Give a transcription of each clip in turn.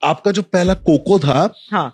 आपका जो पहला कोको था, हाँ,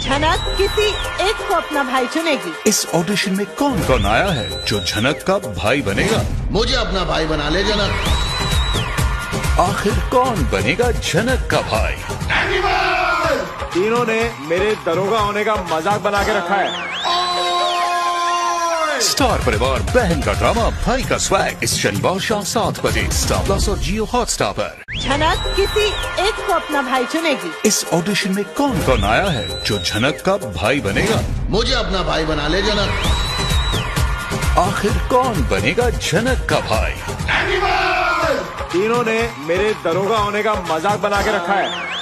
झनक किसी एक को अपना भाई चुनेगी। इस ऑडिशन में कौन कौन आया है जो झनक का भाई बनेगा? मुझे अपना भाई बना ले जनक। आखिर कौन बनेगा झनक का भाई? तीनों ने मेरे दरोगा होने का मजाक बना के रखा है। स्टार परिवार बहन का ड्रामा भाई का स्वैग इस शनिवार शाम 7 बजे स्टार प्लस और जियो हॉटस्टार पर। झनक किसी एक को अपना भाई चुनेगी। इस ऑडिशन में कौन कौन आया है जो झनक का भाई बनेगा? मुझे अपना भाई बना ले जनक। आखिर कौन बनेगा झनक का भाई? तीनों ने मेरे दरोगा होने का मजाक बना के रखा है।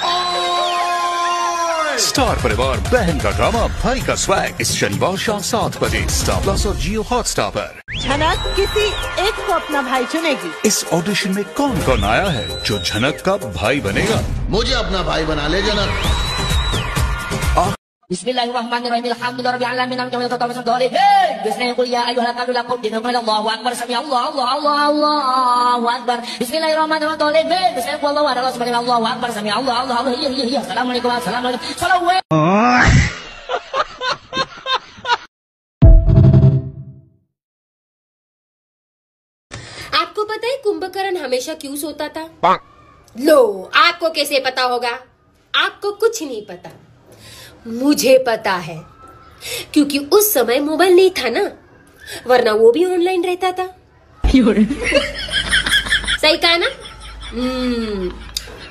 स्टार परिवार बहन का ड्रामा भाई का स्वैग इस शनिवार शाम 7 बजे स्टार प्लस और जियो हॉटस्टार पर। झनक किसी एक को अपना भाई चुनेगी। इस ऑडिशन में कौन कौन आया है जो झनक का भाई बनेगा? मुझे अपना भाई बना ले जनक। बिस्मिल्लाहिर्रहमानिर्रहीम अल्हम्दुलिल्लाहि रब्बिल आलमीन बिस्मिल्लाह कुल या अय्युहल काफिरून दिनकुम अल्लाहु अकबर समी अल्लाहु अकबर बिस्मिल्लाहिर्रहमानिर्रहीम बिस्मिल्लाह कुल अल्लाहु अहद अल्लाहु अकबर समी अल्लाहु अस्सलाम वालेकुम चलो। आपको पता है कुंभकर्ण हमेशा क्यों सोता था? लो, आपको कैसे पता होगा? आपको कुछ नहीं पता, मुझे पता है, क्योंकि उस समय मोबाइल नहीं था ना, वरना वो भी ऑनलाइन रहता था। सही कहा ना?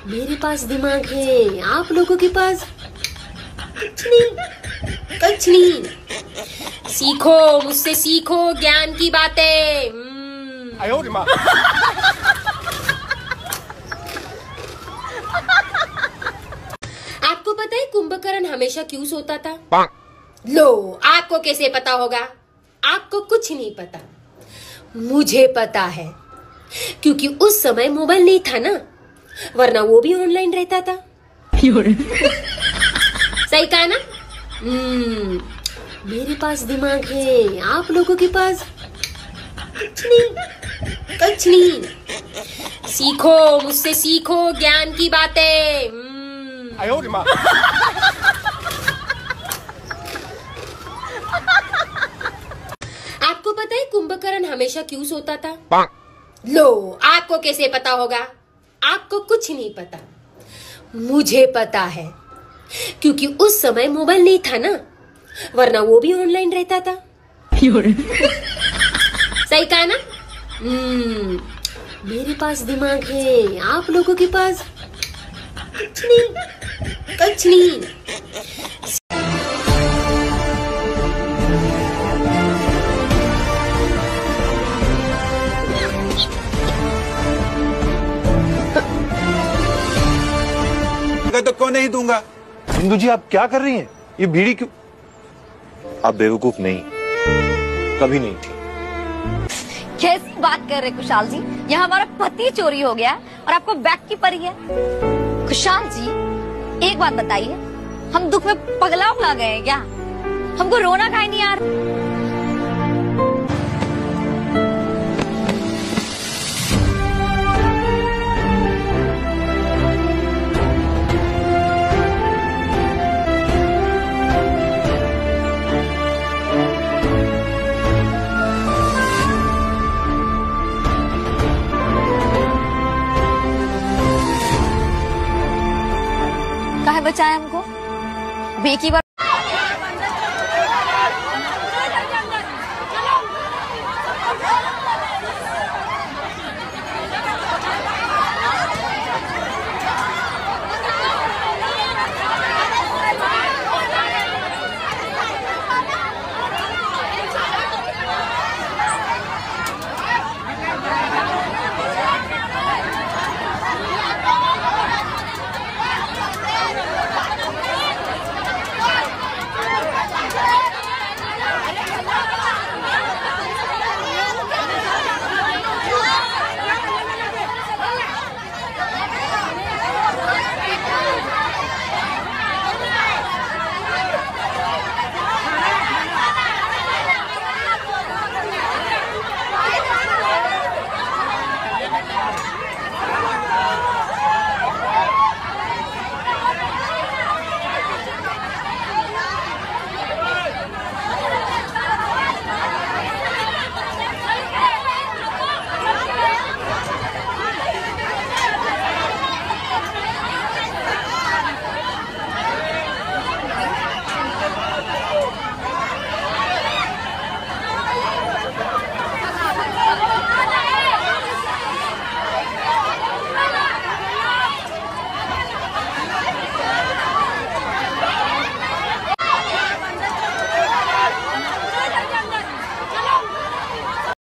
मेरे पास दिमाग है, आप लोगों के पास कुछ नहीं। सीखो, मुझसे सीखो ज्ञान की बातें। आपको पता है कुंभकर्ण हमेशा क्यों सोता था? लो, आपको कैसे पता होगा? आपको कुछ नहीं पता, मुझे पता है, क्योंकि उस समय मोबाइल नहीं था ना, वरना वो भी ऑनलाइन रहता था। सही कहा ना? मेरे पास दिमाग है, आप लोगों के पास कुछ नहीं। सीखो, मुझसे सीखो ज्ञान की बातें। आपको पता है कुंभकर्ण हमेशा क्यों सोता था? लो, आपको कैसे पता होगा? आपको कुछ नहीं पता, मुझे पता है, क्योंकि उस समय मोबाइल नहीं था ना, वरना वो भी ऑनलाइन रहता था। सही कहा ना? मेरे पास दिमाग है, आप लोगों के पास कुछ नहीं। तो क्यों नहीं दूंगा? इंदु जी, आप क्या कर रही हैं? ये बीड़ी क्यों? आप बेवकूफ नहीं, कभी नहीं थी। कैसी बात कर रहे कुशाल जी? यहाँ हमारा पति चोरी हो गया और आपको बैग की पड़ी है। कुशाल जी, एक बात बताइए, हम दुख में पगला उगला गए हैं क्या? हमको रोना काहे नहीं आ रहा? काहे बचाए हमको? अब एक ही बार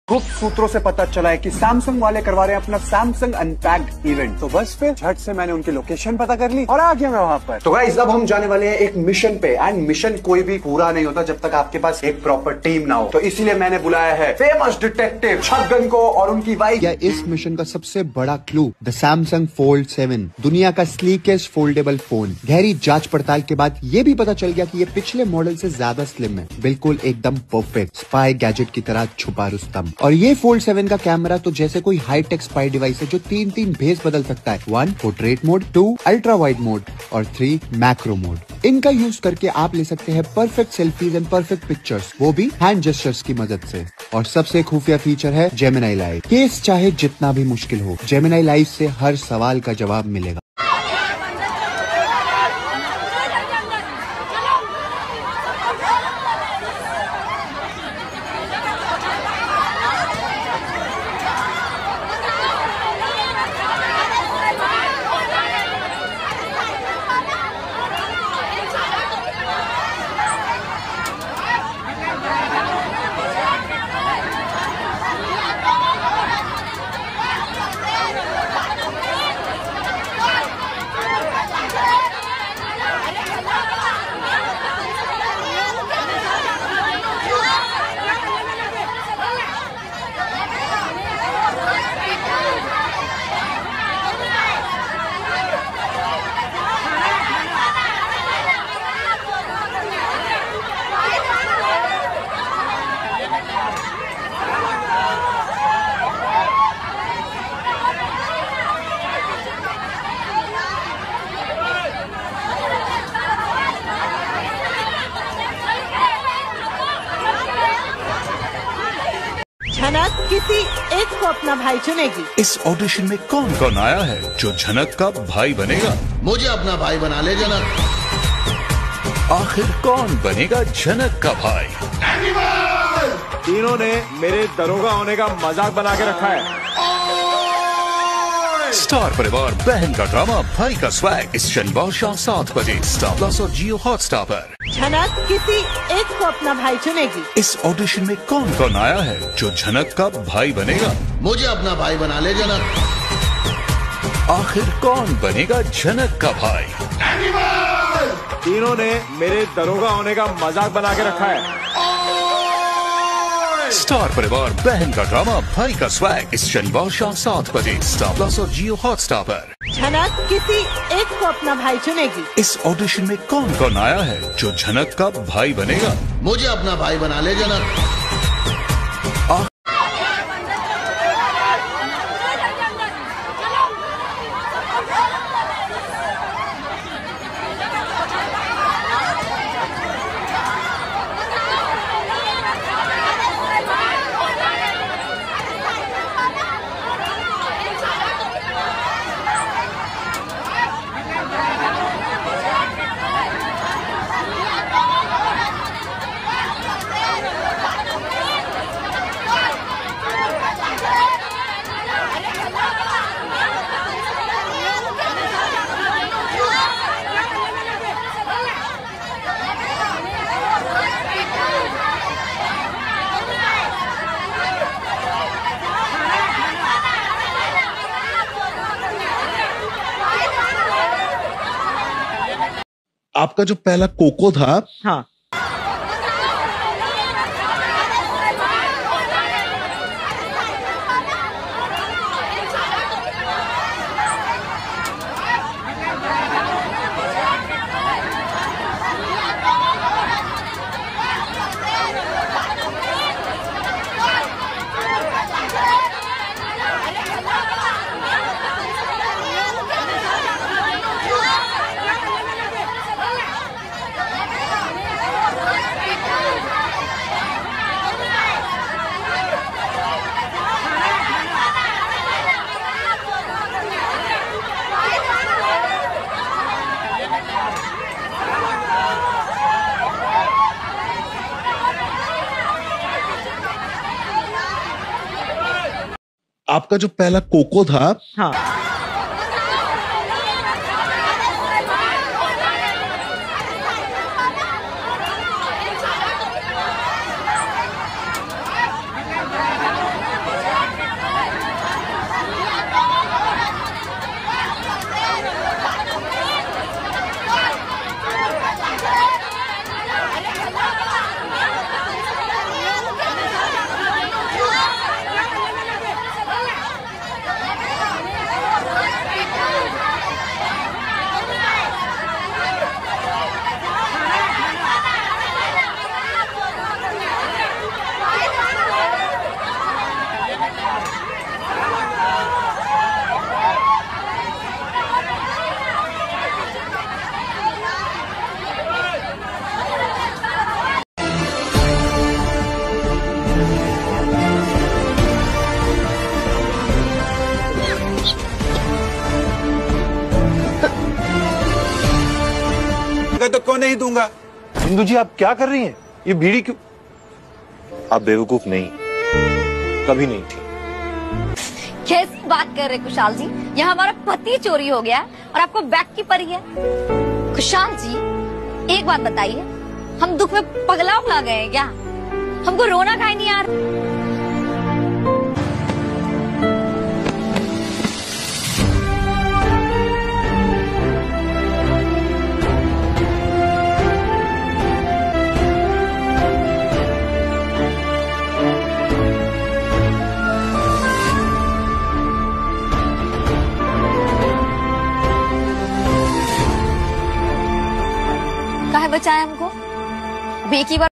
गुप्त सूत्रों से पता चला है कि सैमसंग वाले करवा रहे हैं अपना सैमसंग अनपैक्ड इवेंट। तो बस फिर झट से मैंने उनकी लोकेशन पता कर ली और आ गया मैं वहां पर। तो गाइस अब हम जाने वाले हैं एक मिशन पे, एंड मिशन कोई भी पूरा नहीं होता जब तक आपके पास एक प्रॉपर टीम ना हो। तो इसीलिए मैंने बुलाया है फेमस डिटेक्टिव छगन को और उनकी वाइफ। क्या इस मिशन का सबसे बड़ा क्लू द सैमसंग फोल्ड 7, दुनिया का स्लीकेस्ट फोल्डेबल फोन। गहरी जांच पड़ताल के बाद ये भी पता चल गया कि ये पिछले मॉडल से ज्यादा स्लिम है, बिल्कुल एकदम परफेक्ट स्पाई गैजेट की तरह छुपा रुस्तम। और ये फोल्ड 7 का कैमरा तो जैसे कोई हाईटेक स्पाई डिवाइस है जो 3 भेस बदल सकता है। 1 portrait mode, 2 ultra wide mode और 3 मैक्रो मोड। इनका यूज करके आप ले सकते हैं perfect selfies and perfect pictures, वो भी हैंड जेस्चर्स की मदद से। और सबसे खुफिया फीचर है जेमिनी लाइव। केस चाहे जितना भी मुश्किल हो, जेमिनी लाइव से हर सवाल का जवाब मिलेगा। झनक किसी एक को अपना भाई चुनेगी। इस ऑडिशन में कौन कौन आया है जो झनक का भाई बनेगा? मुझे अपना भाई बना ले जनक। आखिर कौन बनेगा झनक का भाई? तीनों ने मेरे दरोगा होने का मजाक बना के रखा है। स्टार परिवार बहन का ड्रामा भाई का स्वैग इस शनिवार शाम 7 बजे स्टार प्लस और जियो हॉटस्टार पर। झनक किसी एक को अपना भाई चुनेगी। इस ऑडिशन में कौन कौन आया है जो झनक का भाई बनेगा? मुझे अपना भाई बना ले जनक। आखिर कौन बनेगा झनक का भाई? तीनों ने मेरे दरोगा होने का मजाक बना के रखा है। स्टार परिवार बहन का ड्रामा भाई का स्वैग इस शनिवार शाम 7 बजे स्टार प्लस और जियो हॉटस्टार पर। झनक किसी एक को अपना भाई चुनेगी। इस ऑडिशन में कौन कौन आया है जो झनक का भाई बनेगा? मुझे अपना भाई बना ले जनक। आपका जो पहला कोको था, हाँ, आपका जो पहला कोको था, हाँ, तो क्यों नहीं दूंगा? इंदु जी आप क्या कर रही हैं? ये बीड़ी क्यों? आप बेवकूफ नहीं, कभी नहीं थी। कैसी बात कर रहे कुशाल जी? यहाँ हमारा पति चोरी हो गया और आपको बैग की पड़ी है। कुशाल जी एक बात बताइए, हम दुख में पगला उगला गए हैं क्या? हमको रोना काहे नहीं आ रहा? काहे बचाए हमको? अब एक ही बार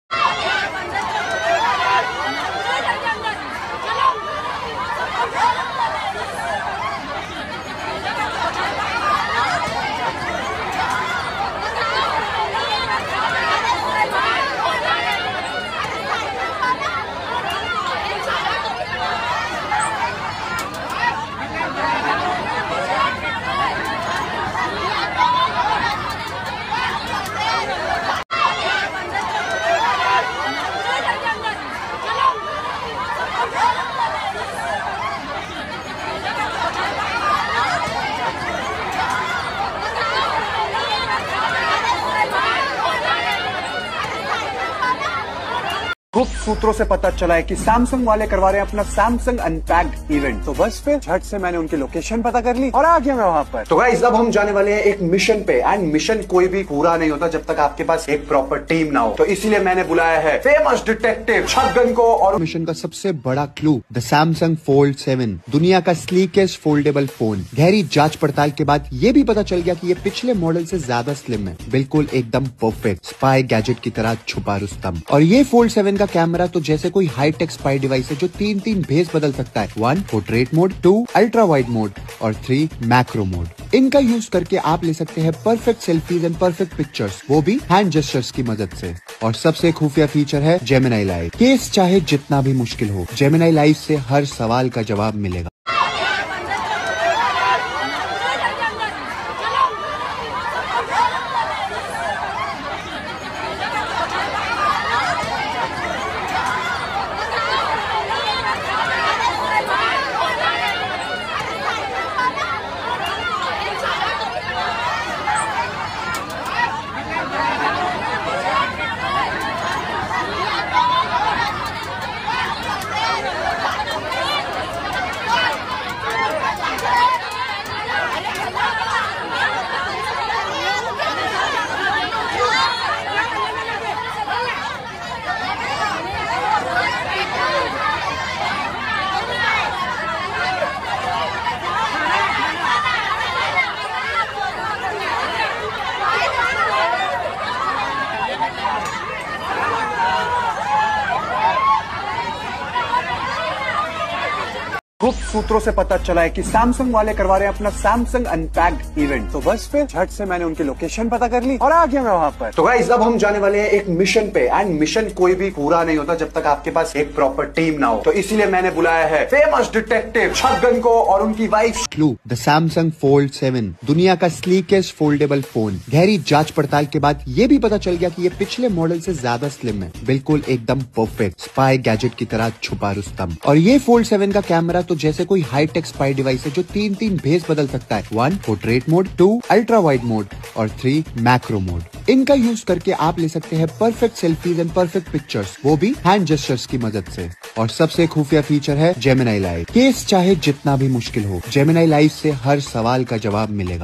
गुप्त सूत्रों से पता चला है कि सैमसंग वाले करवा रहे हैं अपना सैमसंग अनपैक्ड इवेंट। तो बस फिर झट से मैंने उनकी लोकेशन पता कर ली और आ गया मैं वहां पर। तो गाइस अब हम जाने वाले हैं एक मिशन पे, एंड मिशन कोई भी पूरा नहीं होता जब तक आपके पास एक प्रॉपर टीम ना हो। तो इसीलिए मैंने बुलाया है फेमस डिटेक्टिव छगन को। और मिशन का सबसे बड़ा क्लू द सैमसंग फोल्ड 7, दुनिया का स्लीकेस्ट फोल्डेबल फोन। गहरी जांच पड़ताल के बाद ये भी पता चल गया कि ये पिछले मॉडल से ज्यादा स्लिम है, बिल्कुल एकदम परफेक्ट स्पाई गैजेट की तरह छुपा रुस्तम। और ये फोल्ड 7 का कैमरा तो जैसे कोई हाईटेक स्पाई डिवाइस है जो तीन भेस बदल सकता है। 1 portrait mode, 2 ultra wide mode और 3 मैक्रो मोड। इनका यूज करके आप ले सकते हैं perfect selfies and perfect pictures, वो भी हैंड जेस्चर्स की मदद से। और सबसे खुफिया फीचर है जेमिनी लाइव। केस चाहे जितना भी मुश्किल हो, जेमिनी लाइव से हर सवाल का जवाब मिलेगा। गुप्त सूत्रों से पता चला है कि सैमसंग वाले करवा रहे हैं अपना सैमसंग अनपैक्ड इवेंट। तो बस फिर झट से मैंने उनकी लोकेशन पता कर ली और आ गया मैं वहां पर। तो गाइस अब हम जाने वाले हैं एक मिशन पे, एंड मिशन कोई भी पूरा नहीं होता जब तक आपके पास एक प्रॉपर टीम ना हो। तो इसीलिए मैंने बुलाया है फेमस डिटेक्टिव छगन को और उनकी wife. Clue the Samsung fold 7, दुनिया का स्लीकेस्ट फोल्डेबल फोन। गहरी जांच पड़ताल के बाद ये भी पता चल गया कि ये पिछले मॉडल से ज्यादा स्लिम है, बिल्कुल एकदम परफेक्ट स्पाई गैजेट की तरह छुपा रुस्तम। और ये फोल्ड 7 का कैमरा तो जैसे कोई हाईटेक स्पाई डिवाइस है जो तीन भेस बदल सकता है। 1 portrait mode, 2 ultra wide mode और 3 मैक्रो मोड। इनका यूज करके आप ले सकते हैं perfect selfies and perfect pictures, वो भी हैंड जेस्चर्स की मदद से। और सबसे खुफिया फीचर है जेमिनी लाइव। केस चाहे जितना भी मुश्किल हो, जेमिनी लाइव से हर सवाल का जवाब मिलेगा।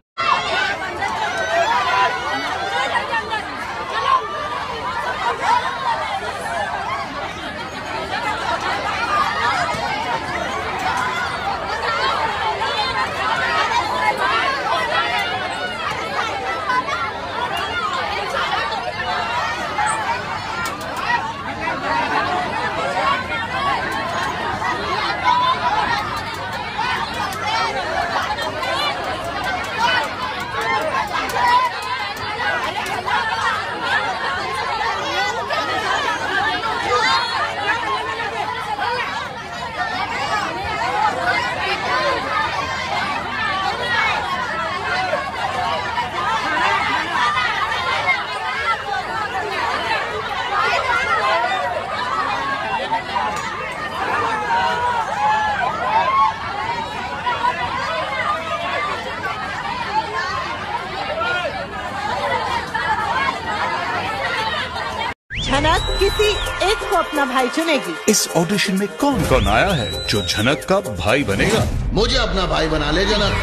झनक किसी एक को अपना भाई चुनेगी। इस ऑडिशन में कौन कौन आया है जो झनक का भाई बनेगा? मुझे अपना भाई बना ले जनक।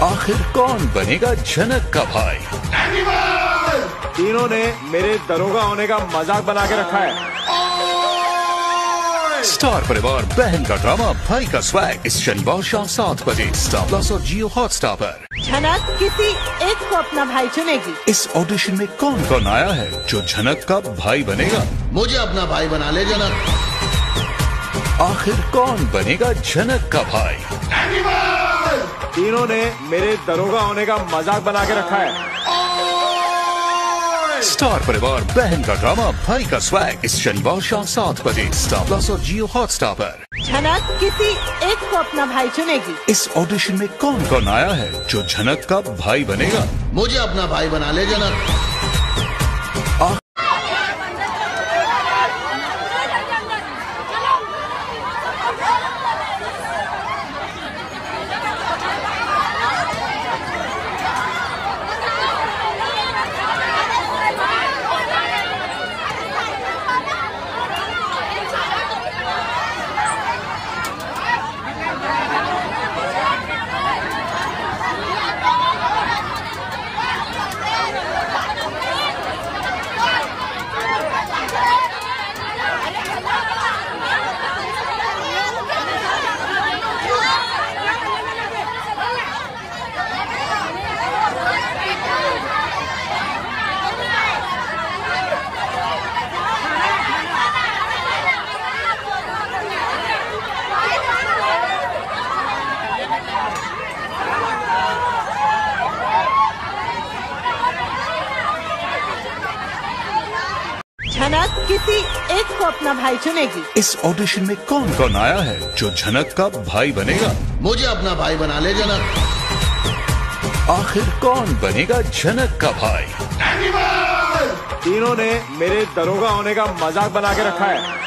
आखिर कौन बनेगा झनक का भाई? तीनों ने मेरे दरोगा होने का मजाक बना के रखा है। स्टार परिवार बहन का ड्रामा भाई का स्वैग इस शनिवार शाम 7 बजे स्टार प्लस और जियो हॉटस्टार पर। झनक किसी एक को अपना भाई चुनेगी। इस ऑडिशन में कौन कौन आया है जो झनक का भाई बनेगा? मुझे अपना भाई बना ले जनक। आखिर कौन बनेगा झनक का भाई? तीनों ने मेरे दरोगा होने का मजाक बना के रखा है। स्टार परिवार बहन का ड्रामा भाई का स्वैग इस शनिवार शाम 7 बजे स्टार प्लस और जियो हॉटस्टार पर। झनक किसी एक को अपना भाई चुनेगी। इस ऑडिशन में कौन कौन आया है जो झनक का भाई बनेगा? मुझे अपना भाई बना ले जनक। झनक किसी एक को अपना भाई चुनेगी। इस ऑडिशन में कौन कौन आया है जो झनक का भाई बनेगा? मुझे अपना भाई बना ले जनक। आखिर कौन बनेगा झनक का भाई? तीनों ने मेरे दरोगा होने का मजाक बना के रखा है।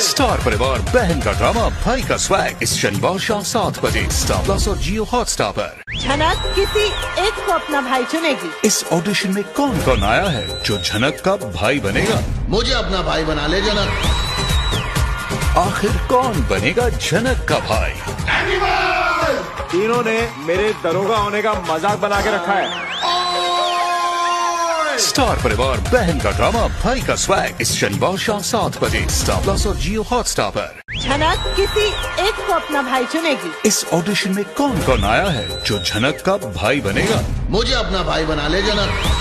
स्टार परिवार बहन का ड्रामा भाई का स्वैग इस शनिवार शाम 7 बजे स्टार प्लस और जियो हॉटस्टार पर। झनक किसी एक को अपना भाई चुनेगी। इस ऑडिशन में कौन कौन आया है जो झनक का भाई बनेगा? मुझे अपना भाई बना ले जनक। आखिर कौन बनेगा झनक का भाई? तीनों ने मेरे दरोगा होने का मजाक बना के रखा है। स्टार परिवार बहन का ड्रामा भाई का स्वैग इस शनिवार शाम 7 बजे स्टार प्लस और जियो हॉटस्टार पर। झनक किसी एक को अपना भाई चुनेगी। इस ऑडिशन में कौन कौन आया है जो झनक का भाई बनेगा? मुझे अपना भाई बना ले जनक।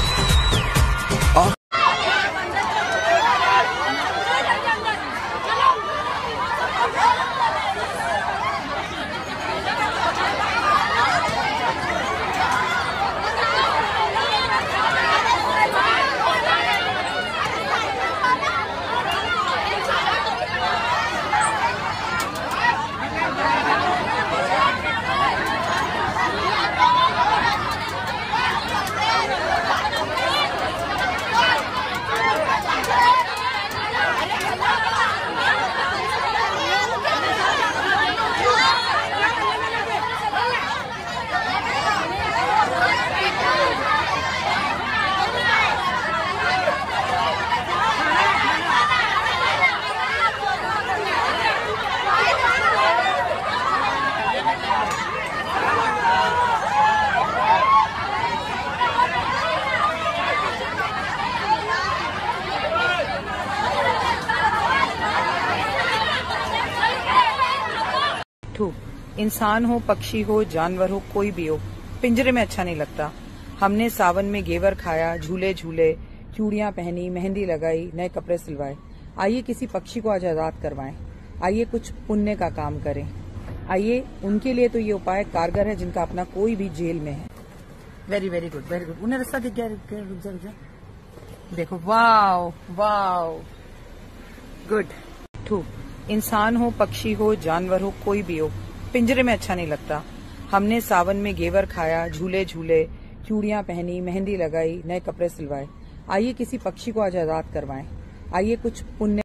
इंसान हो, पक्षी हो, जानवर हो, कोई भी हो, पिंजरे में अच्छा नहीं लगता। हमने सावन में घेवर खाया, झूले झूले, चूड़ियां पहनी, मेहंदी लगाई, नए कपड़े सिलवाए। आइए किसी पक्षी को आज आजाद करवाएं। आइए कुछ पुण्य का काम करें। आइए उनके लिए तो ये उपाय कारगर है जिनका अपना कोई भी जेल में है। Very very good, very good. उन्हें रास्ता दिख गया, रुक जा। देखो, वाओ वाओ, गुड। 2 इंसान हो, पक्षी हो, जानवर हो, कोई भी हो, पिंजरे में अच्छा नहीं लगता। हमने सावन में घेवर खाया, झूले झूले, चूड़ियां पहनी, मेहंदी लगाई, नए कपड़े सिलवाए। आइए किसी पक्षी को आज आजाद करवाएं। आइए कुछ पुण्य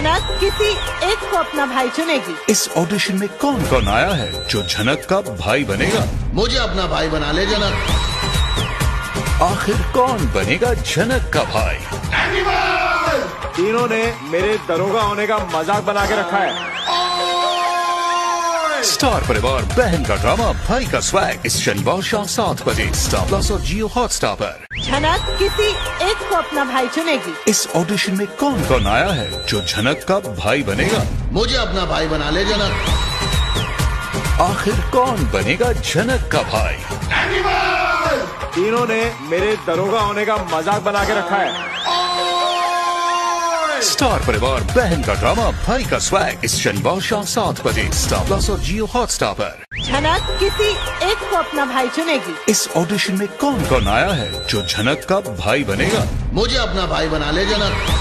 झनक किसी एक को अपना भाई चुनेगी। इस ऑडिशन में कौन कौन आया है जो झनक का भाई बनेगा? मुझे अपना भाई बना ले जनक। आखिर कौन बनेगा झनक का भाई? तीनों ने मेरे दरोगा होने का मजाक बना के रखा है। स्टार परिवार बहन का ड्रामा भाई का स्वैग इस शनिवार शाम 7 बजे स्टार प्लस और जियो हॉटस्टार पर। झनक किसी एक को अपना भाई चुनेगी। इस ऑडिशन में कौन कौन आया है जो झनक का भाई बनेगा? मुझे अपना भाई बना ले जनक। आखिर कौन बनेगा झनक का भाई? तीनों ने मेरे दरोगा होने का मजाक बना के रखा है। स्टार परिवार बहन का ड्रामा भाई का स्वैग इस शनिवार शाम 7 बजे स्टार प्लस और जियो हॉटस्टार पर। झनक किसी एक को अपना भाई चुनेगी। इस ऑडिशन में कौन कौन आया है जो झनक का भाई बनेगा? मुझे अपना भाई बना ले जनक।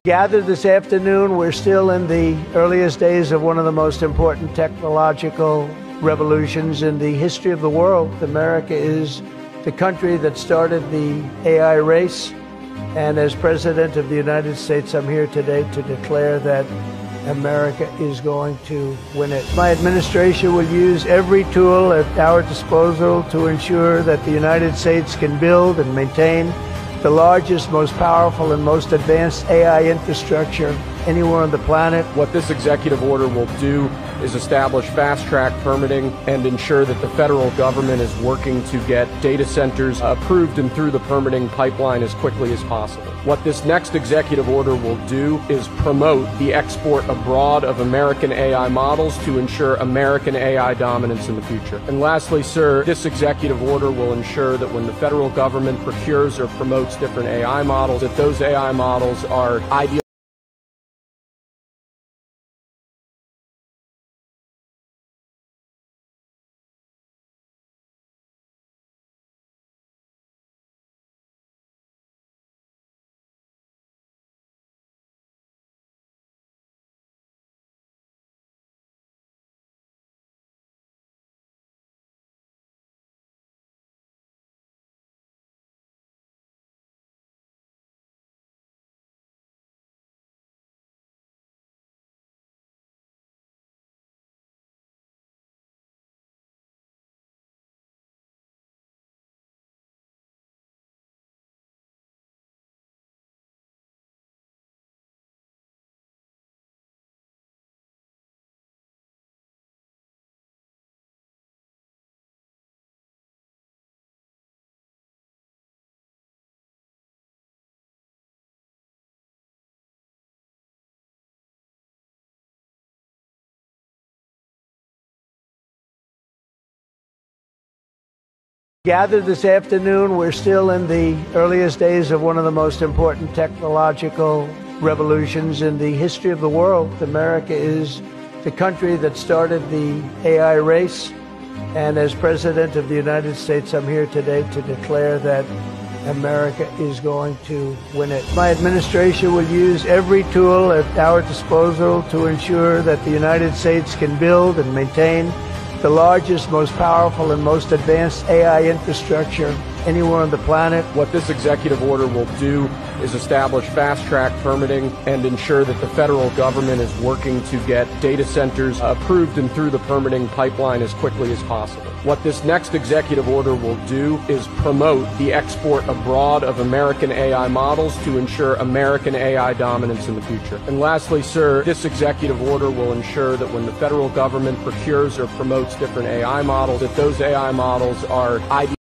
Gathered this afternoon, we're still in the earliest days of one of the most important technological revolutions in the history of the world. America is the country that started the AI race, and as President of the United States, I'm here today to declare that America is going to win it. My administration will use every tool at our disposal to ensure that the United States can build and maintain the largest, most powerful, and most advanced AI infrastructure anywhere on the planet. What this executive order will do is establish fast-track permitting and ensure that the federal government is working to get data centers approved and through the permitting pipeline as quickly as possible. What this next executive order will do is promote the export abroad of American AI models to ensure American AI dominance in the future. And lastly, sir, this executive order will ensure that when the federal government procures or promotes different AI models, that those AI models are ideal. Gathered this afternoon, we're still in the earliest days of one of the most important technological revolutions in the history of the world. America is the country that started the AI race, and as President of the United States, I'm here today to declare that America is going to win it. My administration will use every tool at our disposal to ensure that the United States can build and maintain the largest, most powerful, and most advanced AI infrastructure anywhere on the planet. What this executive order will do is establish fast-track permitting and ensure that the federal government is working to get data centers approved and through the permitting pipeline as quickly as possible. What this next executive order will do is promote the export abroad of American AI models to ensure American AI dominance in the future. And lastly, sir, this executive order will ensure that when the federal government procures or promotes different AI models, that those AI models are ID.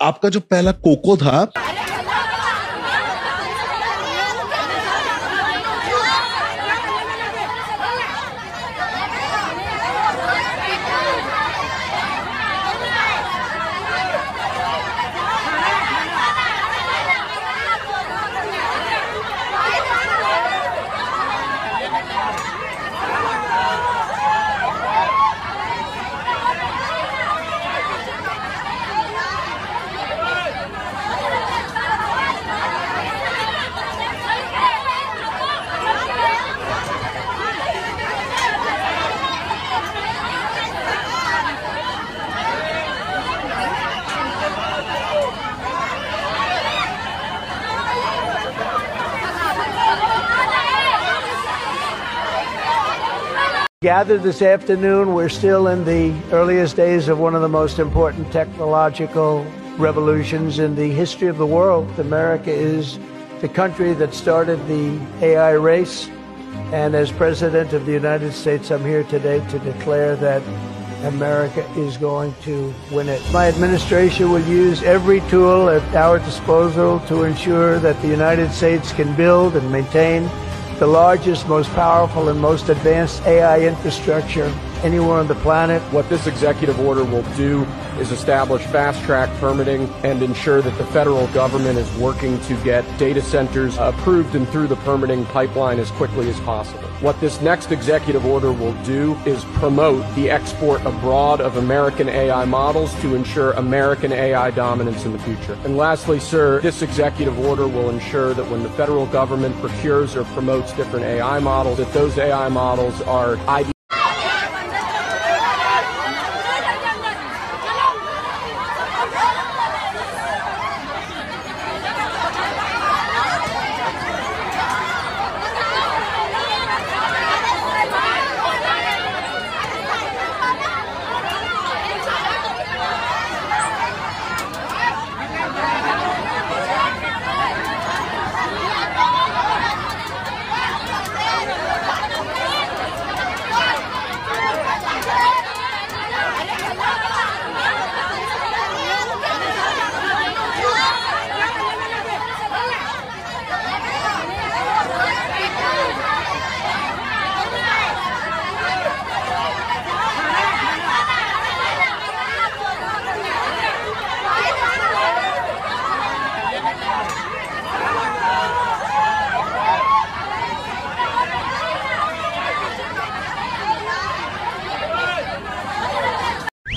आपका जो पहला cocoa था Gathered this afternoon, we're still in the earliest days of one of the most important technological revolutions in the history of the world. America is the country that started the AI race. And as President of the United States, I'm here today to declare that America is going to win it. My administration will use every tool at our disposal to ensure that the United States can build and maintain the largest, most powerful, and most advanced AI infrastructure anywhere on the planet. What this executive order will do is establish fast-track permitting and ensure that the federal government is working to get data centers approved and through the permitting pipeline as quickly as possible. What this next executive order will do is promote the export abroad of American AI models to ensure American AI dominance in the future. And lastly, sir, this executive order will ensure that when the federal government procures or promotes different AI models, that those AI models are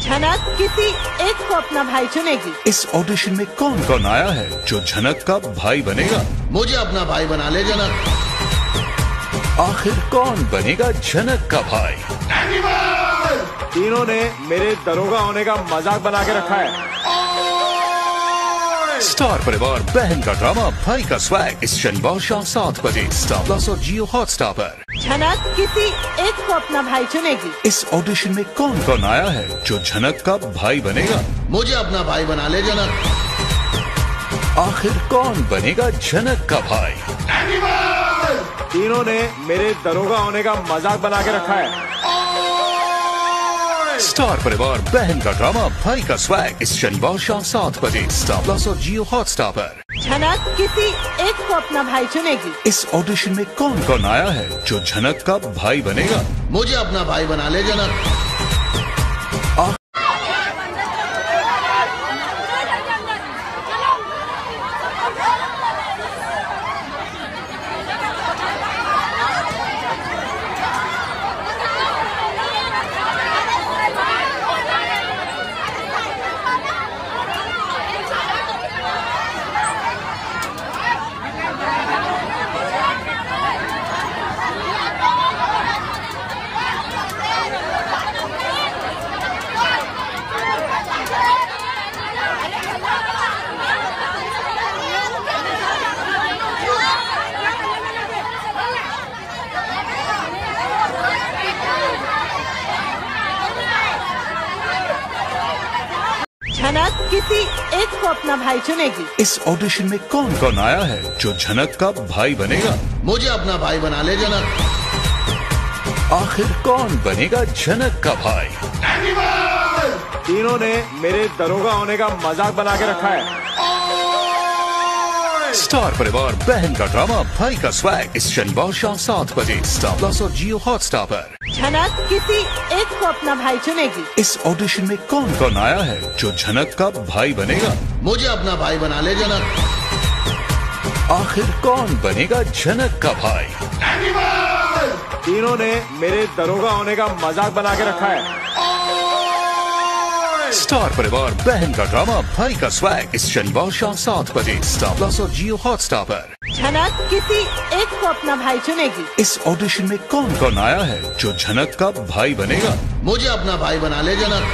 झनक किसी एक को अपना भाई चुनेगी। इस audition में कौन कौन आया है जो झनक का भाई बनेगा? मुझे अपना भाई बना ले जनक। आखिर कौन बनेगा झनक का भाई? तीनों ने मेरे दरोगा होने का मजाक बना के रखा है। स्टार परिवार बहन का ड्रामा भाई का स्वैग इस शनिवार शाम 7 बजे स्टार प्लस और जियो हॉटस्टार पर। झनक किसी एक को अपना भाई चुनेगी। इस ऑडिशन में कौन कौन आया है जो झनक का भाई बनेगा? मुझे अपना भाई बना ले जनक। आखिर कौन बनेगा झनक का भाई? तीनों ने मेरे दरोगा होने का मजाक बना के रखा है। स्टार परिवार बहन का ड्रामा भाई का स्वैग इस शनिवार शाम 7 बजे स्टार प्लस और जियो हॉटस्टार पर। झनक किसी एक को अपना भाई चुनेगी। इस ऑडिशन में कौन कौन आया है जो झनक का भाई बनेगा? मुझे अपना भाई बना ले जनक। झनक किसी एक को अपना भाई चुनेगी। इस ऑडिशन में कौन कौन आया है जो झनक का भाई बनेगा? मुझे अपना भाई बना ले जनक। आखिर कौन बनेगा झनक का भाई? तीनों ने मेरे दरोगा होने का मजाक बना के रखा है। स्टार परिवार बहन का ड्रामा भाई का स्वैग इस शनिवार शाम 7 बजे स्टार प्लस और जियो हॉटस्टार पर। झनक किसी एक को अपना भाई चुनेगी। इस ऑडिशन में कौन कौन आया है जो झनक का भाई बनेगा? मुझे अपना भाई बना ले जनक। आखिर कौन बनेगा झनक का भाई? तीनों ने मेरे दरोगा होने का मजाक बना के रखा है। स्टार परिवार बहन का ड्रामा भाई का स्वैग इस शनिवार शाम 7 बजे स्टार प्लस और जियो हॉटस्टार पर। झनक किसी एक को अपना भाई चुनेगी। इस ऑडिशन में कौन कौन आया है जो झनक का भाई बनेगा? मुझे अपना भाई बना ले जनक।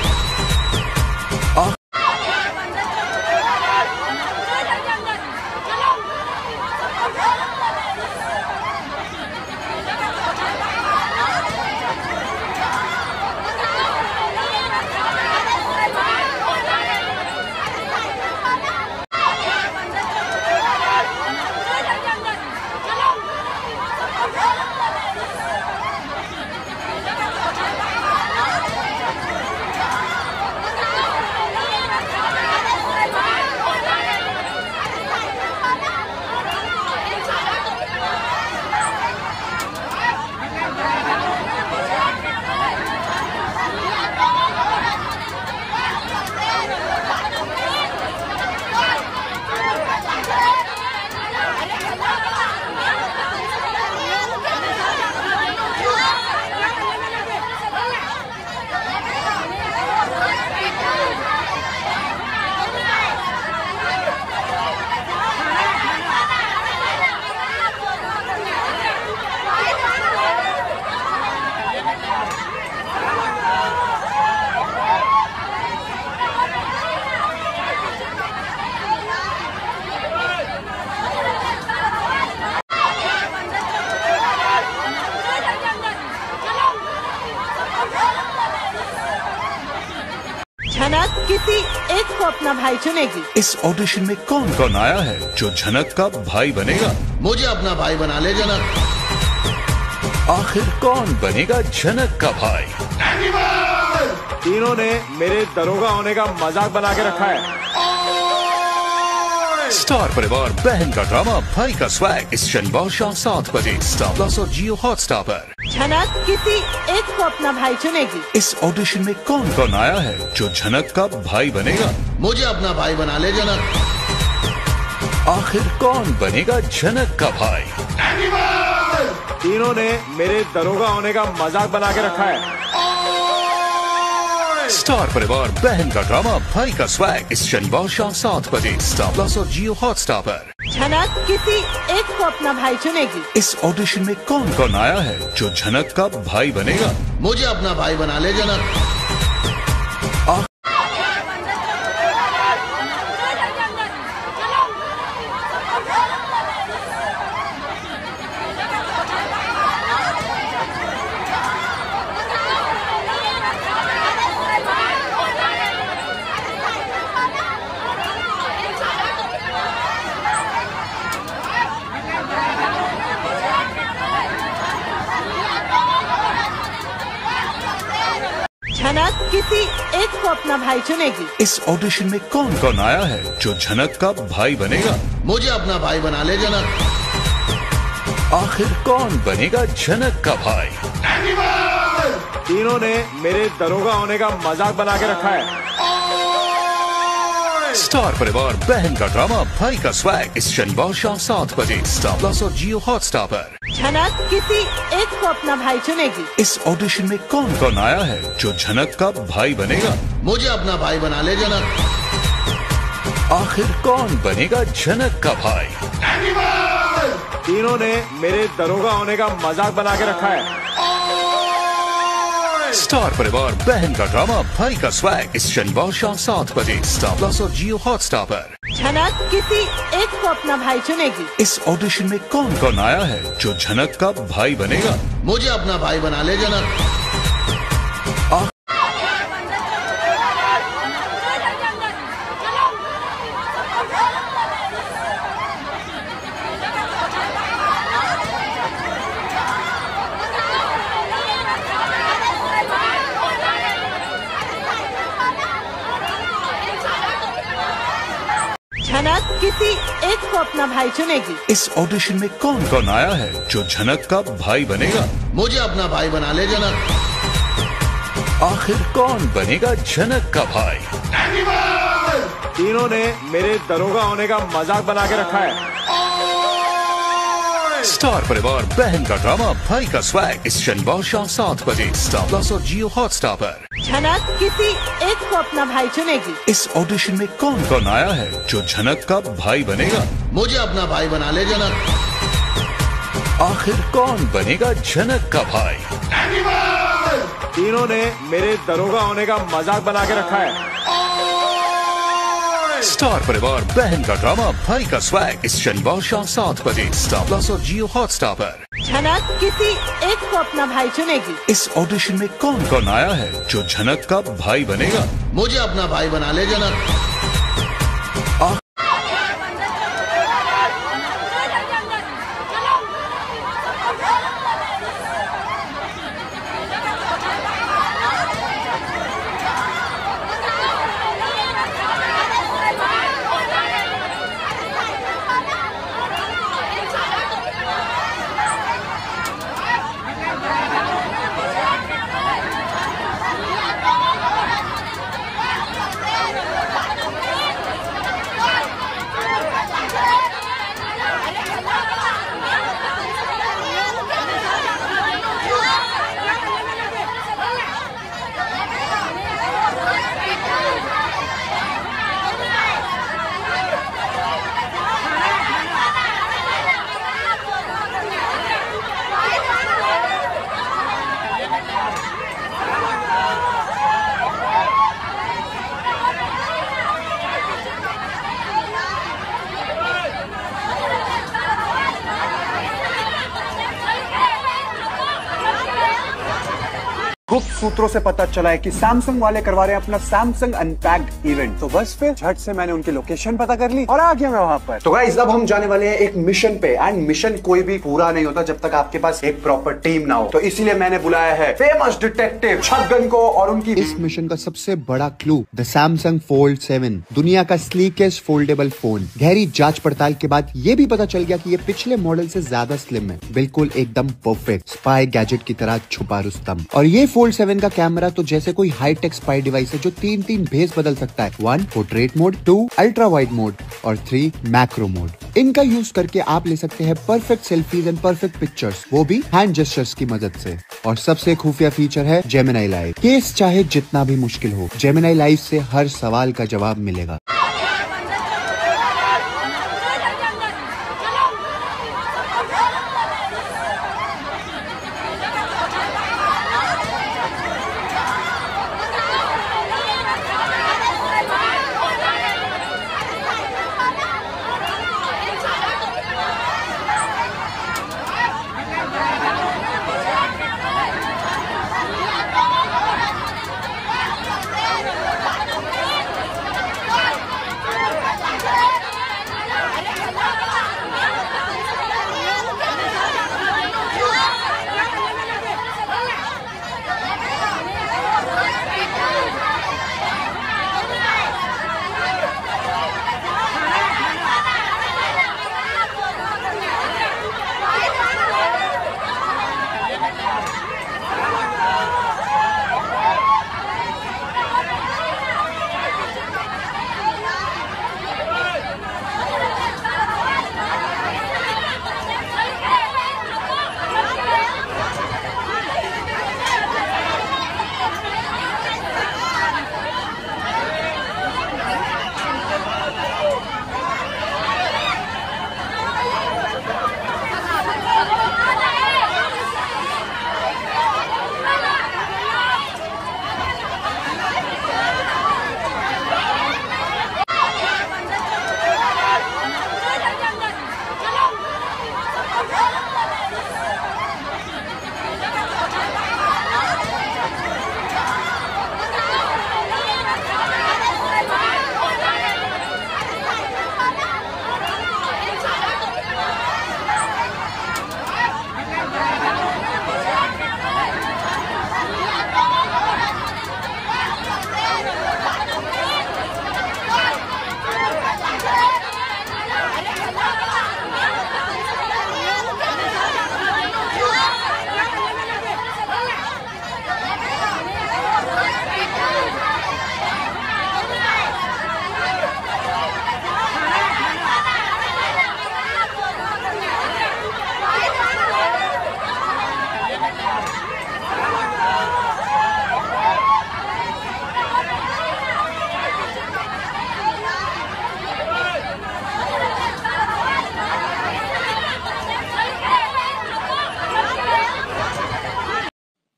झनक किसी एक को अपना भाई चुनेगी। इस ऑडिशन में कौन कौन आया है जो झनक का भाई बनेगा? मुझे अपना भाई बना ले जनक। आखिर कौन बनेगा झनक का भाई? तीनों ने मेरे दरोगा होने का मजाक बना के रखा है। स्टार परिवार बहन का ड्रामा भाई का स्वैग इस शनिवार शाम 7 बजे स्टार प्लस और जियो हॉटस्टार पर। झनक किसी एक को अपना भाई चुनेगी। इस ऑडिशन में कौन कौन आया है जो झनक का भाई बनेगा? मुझे अपना भाई बना ले जनक। आखिर कौन बनेगा झनक का भाई? तीनों ने मेरे दरोगा होने का मजाक बना के रखा है। स्टार परिवार बहन का ड्रामा भाई का स्वैग इस शनिवार शाम 7 बजे स्टार प्लस और जियो हॉटस्टार पर। झनक किसी एक को अपना भाई चुनेगी। इस ऑडिशन में कौन कौन आया है जो झनक का भाई बनेगा? मुझे अपना भाई बना ले जनक। झनक किसी एक को अपना भाई चुनेगी। इस ऑडिशन में कौन कौन आया है जो झनक का भाई बनेगा? मुझे अपना भाई बना ले जनक। आखिर कौन बनेगा झनक का भाई? तीनों ने मेरे दरोगा होने का मजाक बना के रखा है। स्टार परिवार बहन का ड्रामा भाई का स्वैग इस शनिवार शाम 7 बजे स्टार प्लस और जियो हॉटस्टार पर। झनक किसी एक को अपना भाई चुनेगी। इस ऑडिशन में कौन कौन आया है जो झनक का भाई बनेगा? मुझे अपना भाई बना ले जनक। आखिर कौन बनेगा झनक का भाई? तीनों ने मेरे दरोगा होने का मजाक बना के रखा है। स्टार परिवार बहन का ड्रामा भाई का स्वैग इस शनिवार शाम 7 बजे स्टार प्लस और जियो हॉटस्टार पर। झनक किसी एक को अपना भाई चुनेगी। इस ऑडिशन में कौन कौन आया है जो झनक का भाई बनेगा? मुझे अपना भाई बना ले जनक। झनक किसी एक को अपना भाई चुनेगी। इस ऑडिशन में कौन कौन आया है जो झनक का भाई बनेगा? मुझे अपना भाई बना ले जनक। आखिर कौन बनेगा झनक का भाई? तीनों ने मेरे दरोगा होने का मजाक बना के रखा है। स्टार परिवार बहन का ड्रामा भाई का स्वैग इस शनिवार शाम 7 बजे स्टार प्लस और जियो हॉटस्टार पर। झनक किसी एक को अपना भाई चुनेगी। इस ऑडिशन में कौन कौन आया है जो झनक का भाई बनेगा? मुझे अपना भाई बना ले जनक। आखिर कौन बनेगा झनक का भाई? तीनों ने मेरे दरोगा होने का मजाक बना के रखा है। स्टार परिवार बहन का ड्रामा भाई का स्वैग इस शनिवार शाम 7 बजे स्टार प्लस और जियो हॉटस्टार पर। झनक किसी एक को अपना भाई चुनेगी। इस ऑडिशन में कौन कौन आया है जो झनक का भाई बनेगा? मुझे अपना भाई बना ले जनक। गुप्त सूत्रों से पता चला है कि सैमसंग वाले करवा रहे हैं अपना सैमसंग अनपैक्ड इवेंट। तो बस फिर झट से मैंने उनकी लोकेशन पता कर ली और आ गया मैं वहां पर। तो गाइस अब हम जाने वाले हैं एक मिशन पे, एंड मिशन कोई भी पूरा नहीं होता जब तक आपके पास एक प्रॉपर टीम ना हो। तो इसीलिए मैंने बुलाया है फेमस डिटेक्टिव छगन को और उनकी। इस मिशन का सबसे बड़ा क्लू द सैमसंग फोल्ड 7, दुनिया का स्लीकेस्ट फोल्डेबल फोन। गहरी जांच पड़ताल के बाद ये भी पता चल गया कि ये पिछले मॉडल से ज्यादा स्लिम है, बिल्कुल एकदम परफेक्ट स्पाई गैजेट की तरह छुपा रुस्तम। और ये फोल्ड 7 का कैमरा तो जैसे कोई हाईटेक स्पाई डिवाइस है जो 3 भेस बदल सकता है। 1 portrait mode, 2 ultra wide mode और 3 मैक्रो मोड। इनका यूज करके आप ले सकते हैं perfect selfies and perfect pictures, वो भी हैंड जेस्चर्स की मदद से। और सबसे खुफिया फीचर है जेमिनी लाइव। केस चाहे जितना भी मुश्किल हो, जेमिनी लाइव से हर सवाल का जवाब मिलेगा।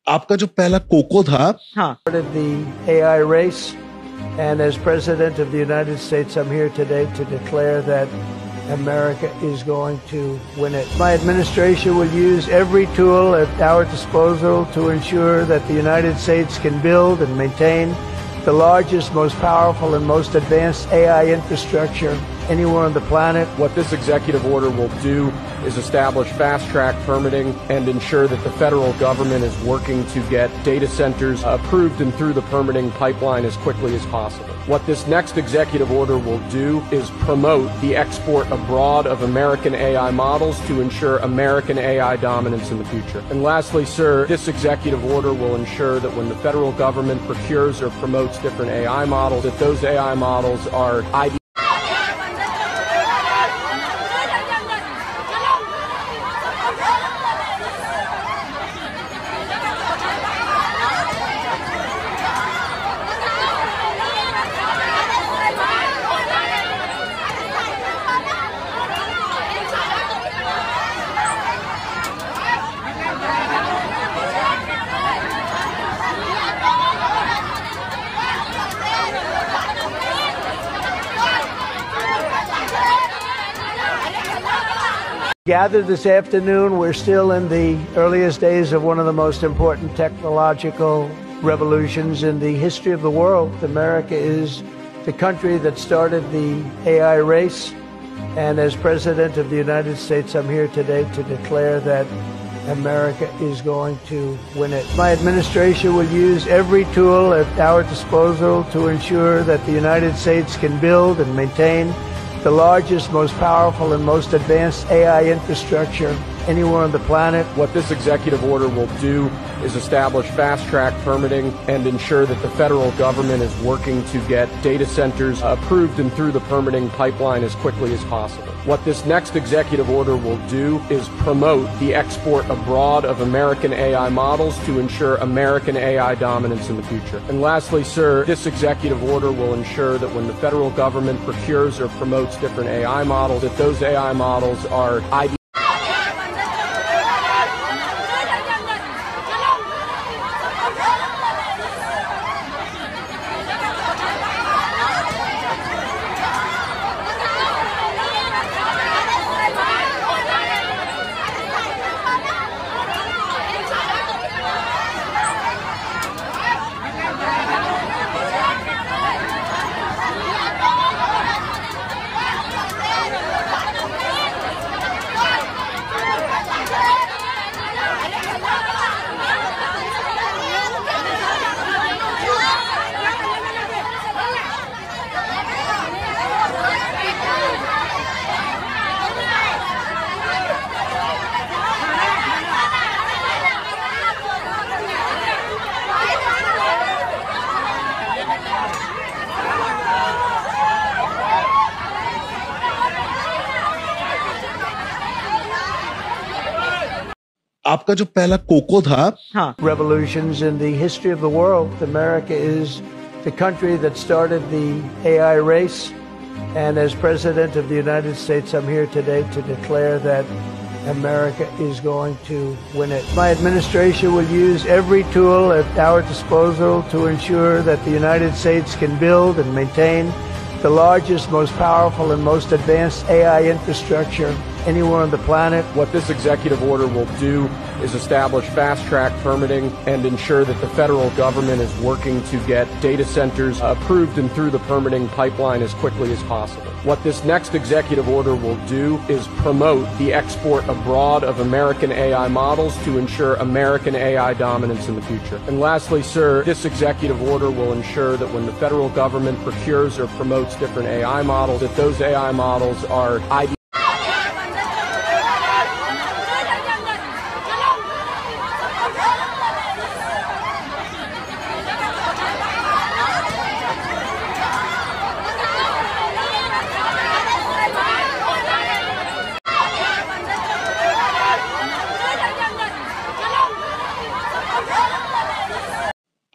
आपका जो पहला कोको था, हाँ, the AI race, and as President of the United States, I'm here today to declare that America is going to win it. My administration will use every tool at our disposal to ensure that the United States can build and maintain the largest, most powerful, and most advanced AI infrastructure anywhere on the planet. What this executive order will do is establish fast-track permitting and ensure that the federal government is working to get data centers approved and through the permitting pipeline as quickly as possible. What this next executive order will do is promote the export abroad of American AI models to ensure American AI dominance in the future. And lastly, sir, this executive order will ensure that when the federal government procures or promotes different AI models, that those AI models are ID. Gathered this afternoon, we're still in the earliest days of one of the most important technological revolutions in the history of the world. America is the country that started the AI race, and as President of the United States, I'm here today to declare that America is going to win it. My administration will use every tool at our disposal to ensure that the United States can build and maintain the largest, most powerful, and most advanced AI infrastructure anywhere on the planet. What this executive order will do is establish fast-track permitting and ensure that the federal government is working to get data centers approved and through the permitting pipeline as quickly as possible. What this next executive order will do is promote the export abroad of American AI models to ensure American AI dominance in the future. And lastly, sir, this executive order will ensure that when the federal government procures or promotes different AI models, that those AI models are आपका जो पहला cocoa था revolutions in the history of the world. America is the country that started the AI race, and as President of the United States, I'm here today to declare that America is going to win it. My administration will use every tool at our disposal to ensure that the United States can build and maintain the largest, most powerful, and most advanced AI infrastructure anywhere on the planet. What this executive order will do is establish fast-track permitting and ensure that the federal government is working to get data centers approved and through the permitting pipeline as quickly as possible. What this next executive order will do is promote the export abroad of American AI models to ensure American AI dominance in the future. And lastly, sir, this executive order will ensure that when the federal government procures or promotes different AI models, that those AI models are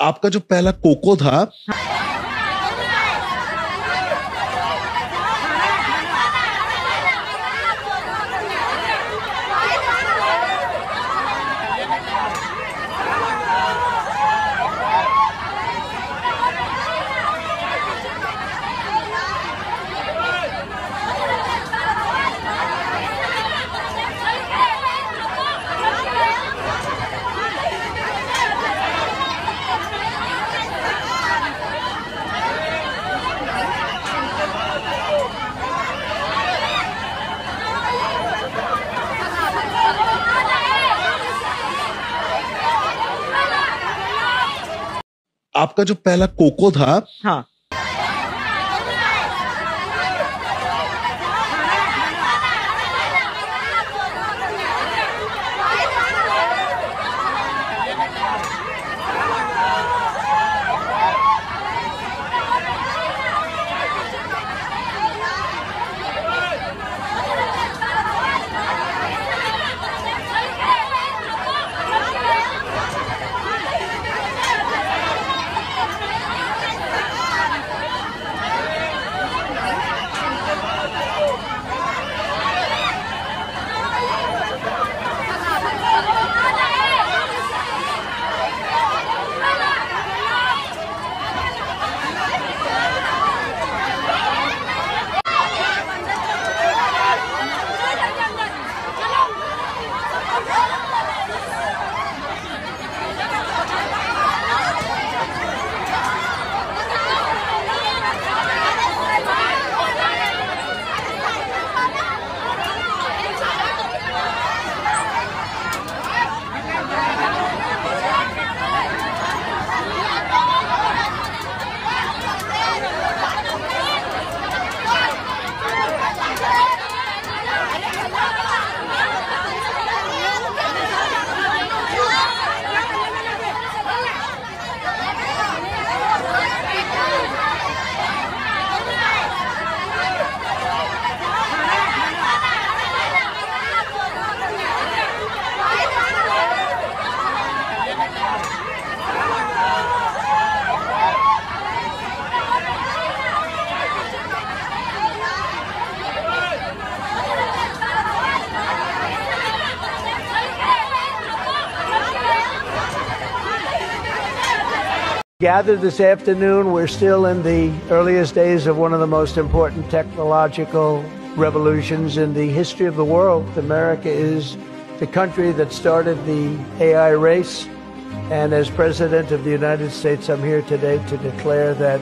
आपका जो पहला cocoa था आपका जो पहला cocoa था Gathered this afternoon, we're still in the earliest days of one of the most important technological revolutions in the history of the world. America is the country that started the AI race. And as President of the United States, I'm here today to declare that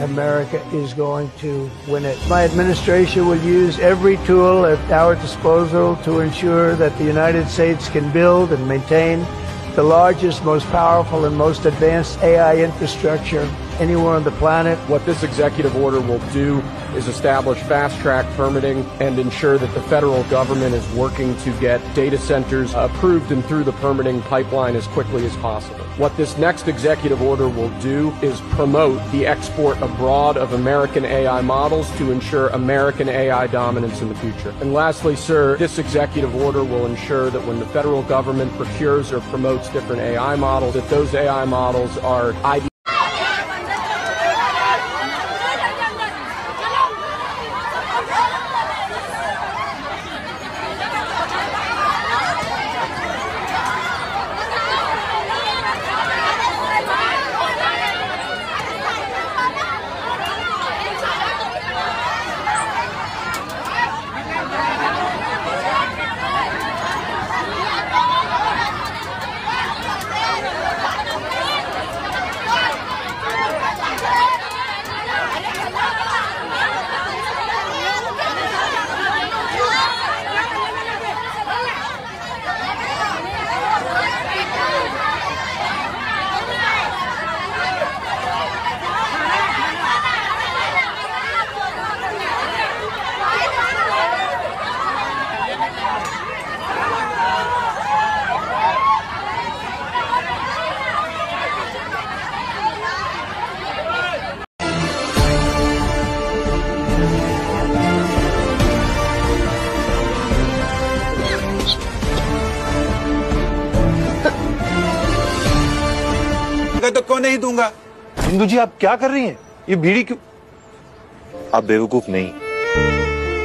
America is going to win it. My administration will use every tool at our disposal to ensure that the United States can build and maintain the largest, most powerful, and most advanced AI infrastructure anywhere on the planet. What this executive order will do is establish fast-track permitting and ensure that the federal government is working to get data centers approved and through the permitting pipeline as quickly as possible. What this next executive order will do is promote the export abroad of American AI models to ensure American AI dominance in the future. And lastly, sir, this executive order will ensure that when the federal government procures or promotes different AI models, that those AI models are तो क्यों नहीं दूंगा? इंदु जी आप क्या कर रही हैं? ये बीड़ी क्यों? आप बेवकूफ नहीं,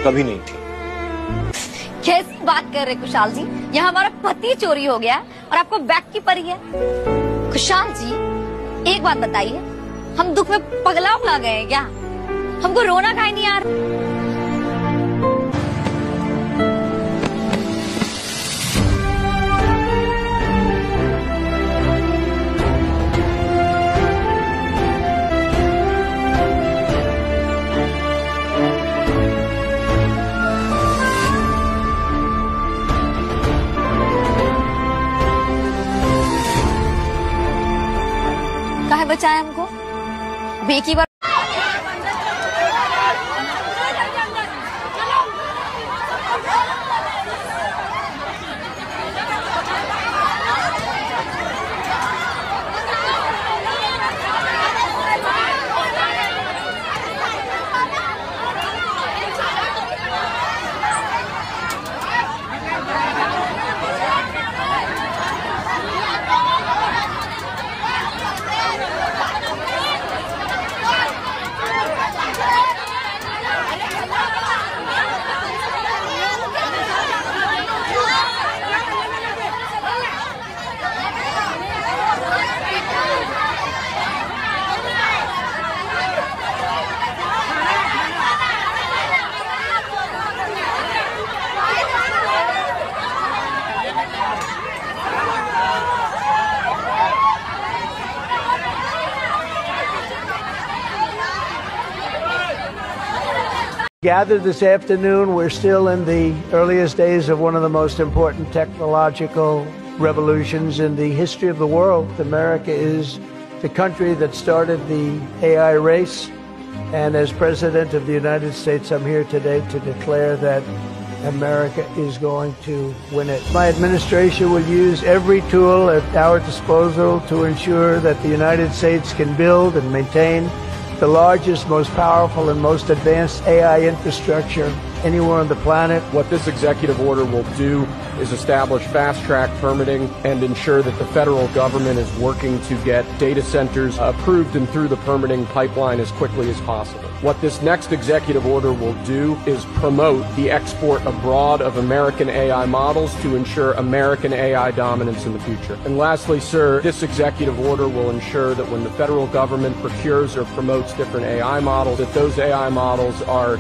कभी नहीं थी। कैसी बात कर रहे कुशाल जी? यहाँ हमारा पति चोरी हो गया और आपको बैग की पड़ी है। कुशाल जी, एक बात बताइए, हम दुख में पगला उगला गए हैं क्या? हमको रोना काहे नहीं आ रहा? काहे बचाया हमको? बेकी बार Gathered this afternoon, we're still in the earliest days of one of the most important technological revolutions in the history of the world. America is the country that started the AI race. And as President of the United States, I'm here today to declare that America is going to win it. My administration will use every tool at our disposal to ensure that the United States can build and maintain the largest, most powerful, and most advanced AI infrastructure anywhere on the planet. What this executive order will do is establish fast-track permitting and ensure that the federal government is working to get data centers approved and through the permitting pipeline as quickly as possible. What this next executive order will do is promote the export abroad of American AI models to ensure American AI dominance in the future. And lastly, sir, this executive order will ensure that when the federal government procures or promotes different AI models, that those AI models are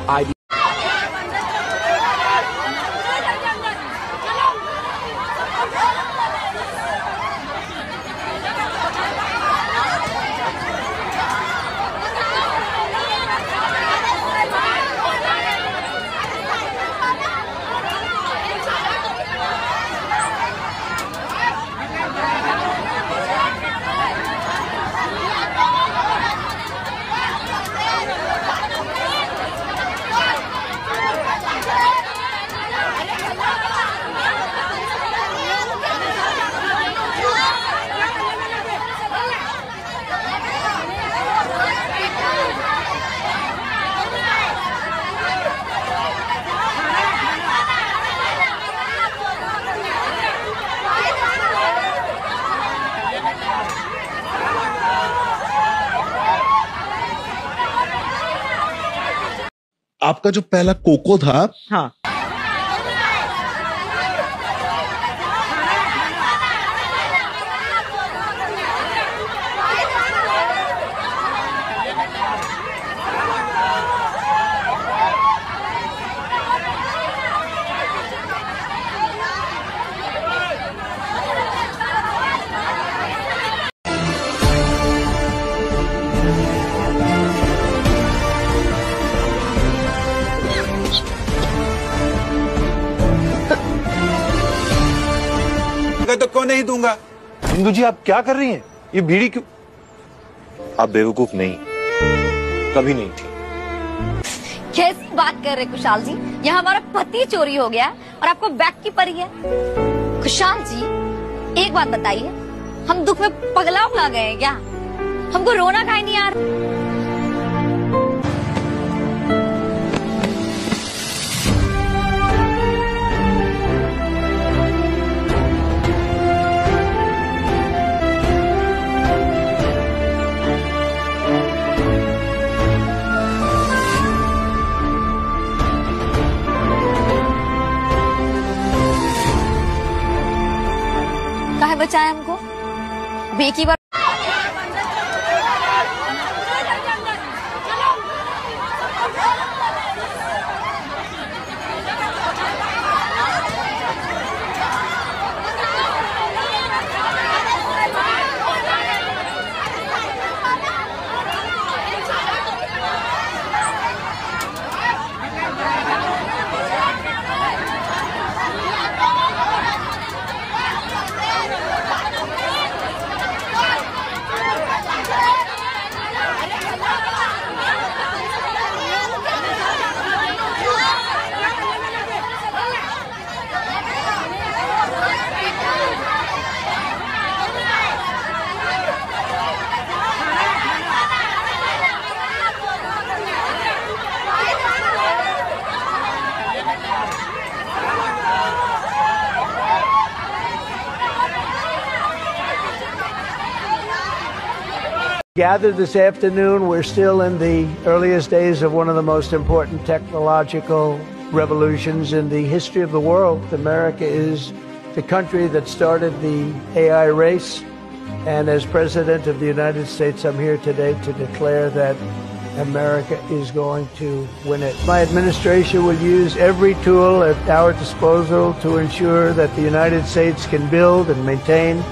आपका जो पहला cocoa था, हाँ, तो क्यों नहीं दूंगा? इंदु जी आप क्या कर रही हैं? ये बीड़ी क्यों? आप बेवकूफ नहीं, कभी नहीं थी। कैसी बात कर रहे कुशाल जी? यहाँ हमारा पति चोरी हो गया और आपको बैग की पड़ी है। कुशाल जी, एक बात बताइए, हम दुख में पगला उगला गए हैं क्या? हमको रोना काहे नहीं आ रहा? काहे बचाए हमको? अभी एक ही बार Gathered this afternoon, we're still in the earliest days of one of the most important technological revolutions in the history of the world. America is the country that started the AI race, and as President of the United States, I'm here today to declare that America is going to win it. My administration will use every tool at our disposal to ensure that the United States can build and maintain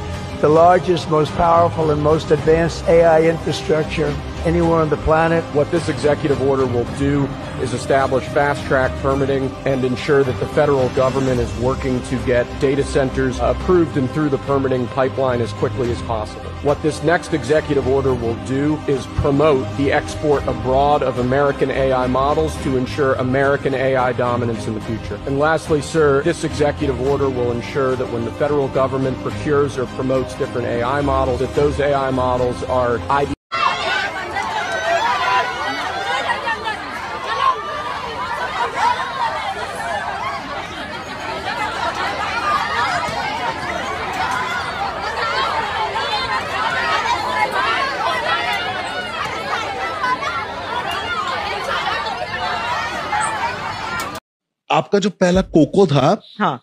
the largest, most powerful, and most advanced AI infrastructure anywhere on the planet. What this executive order will do is establish fast-track permitting and ensure that the federal government is working to get data centers approved and through the permitting pipeline as quickly as possible. What this next executive order will do is promote the export abroad of American AI models to ensure American AI dominance in the future. And lastly, sir, this executive order will ensure that when the federal government procures or promotes different AI models, that those AI models are आपका जो पहला cocoa था, हाँ,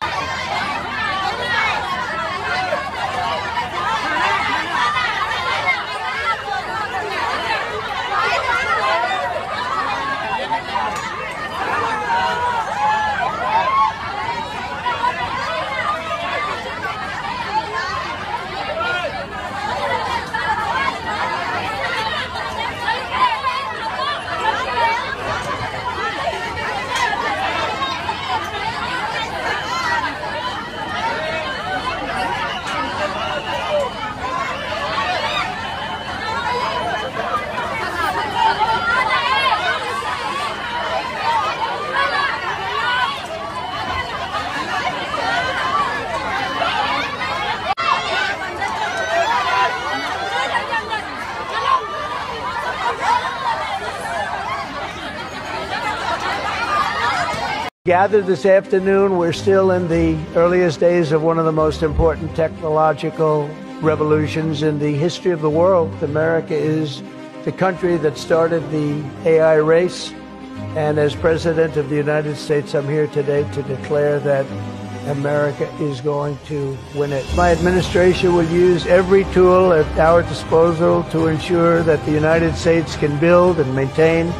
Gathered this afternoon, we're still in the earliest days of one of the most important technological revolutions in the history of the world. America is the country that started the AI race. And as President of the United States, I'm here today to declare that America is going to win it. My administration will use every tool at our disposal to ensure that the United States can build and maintain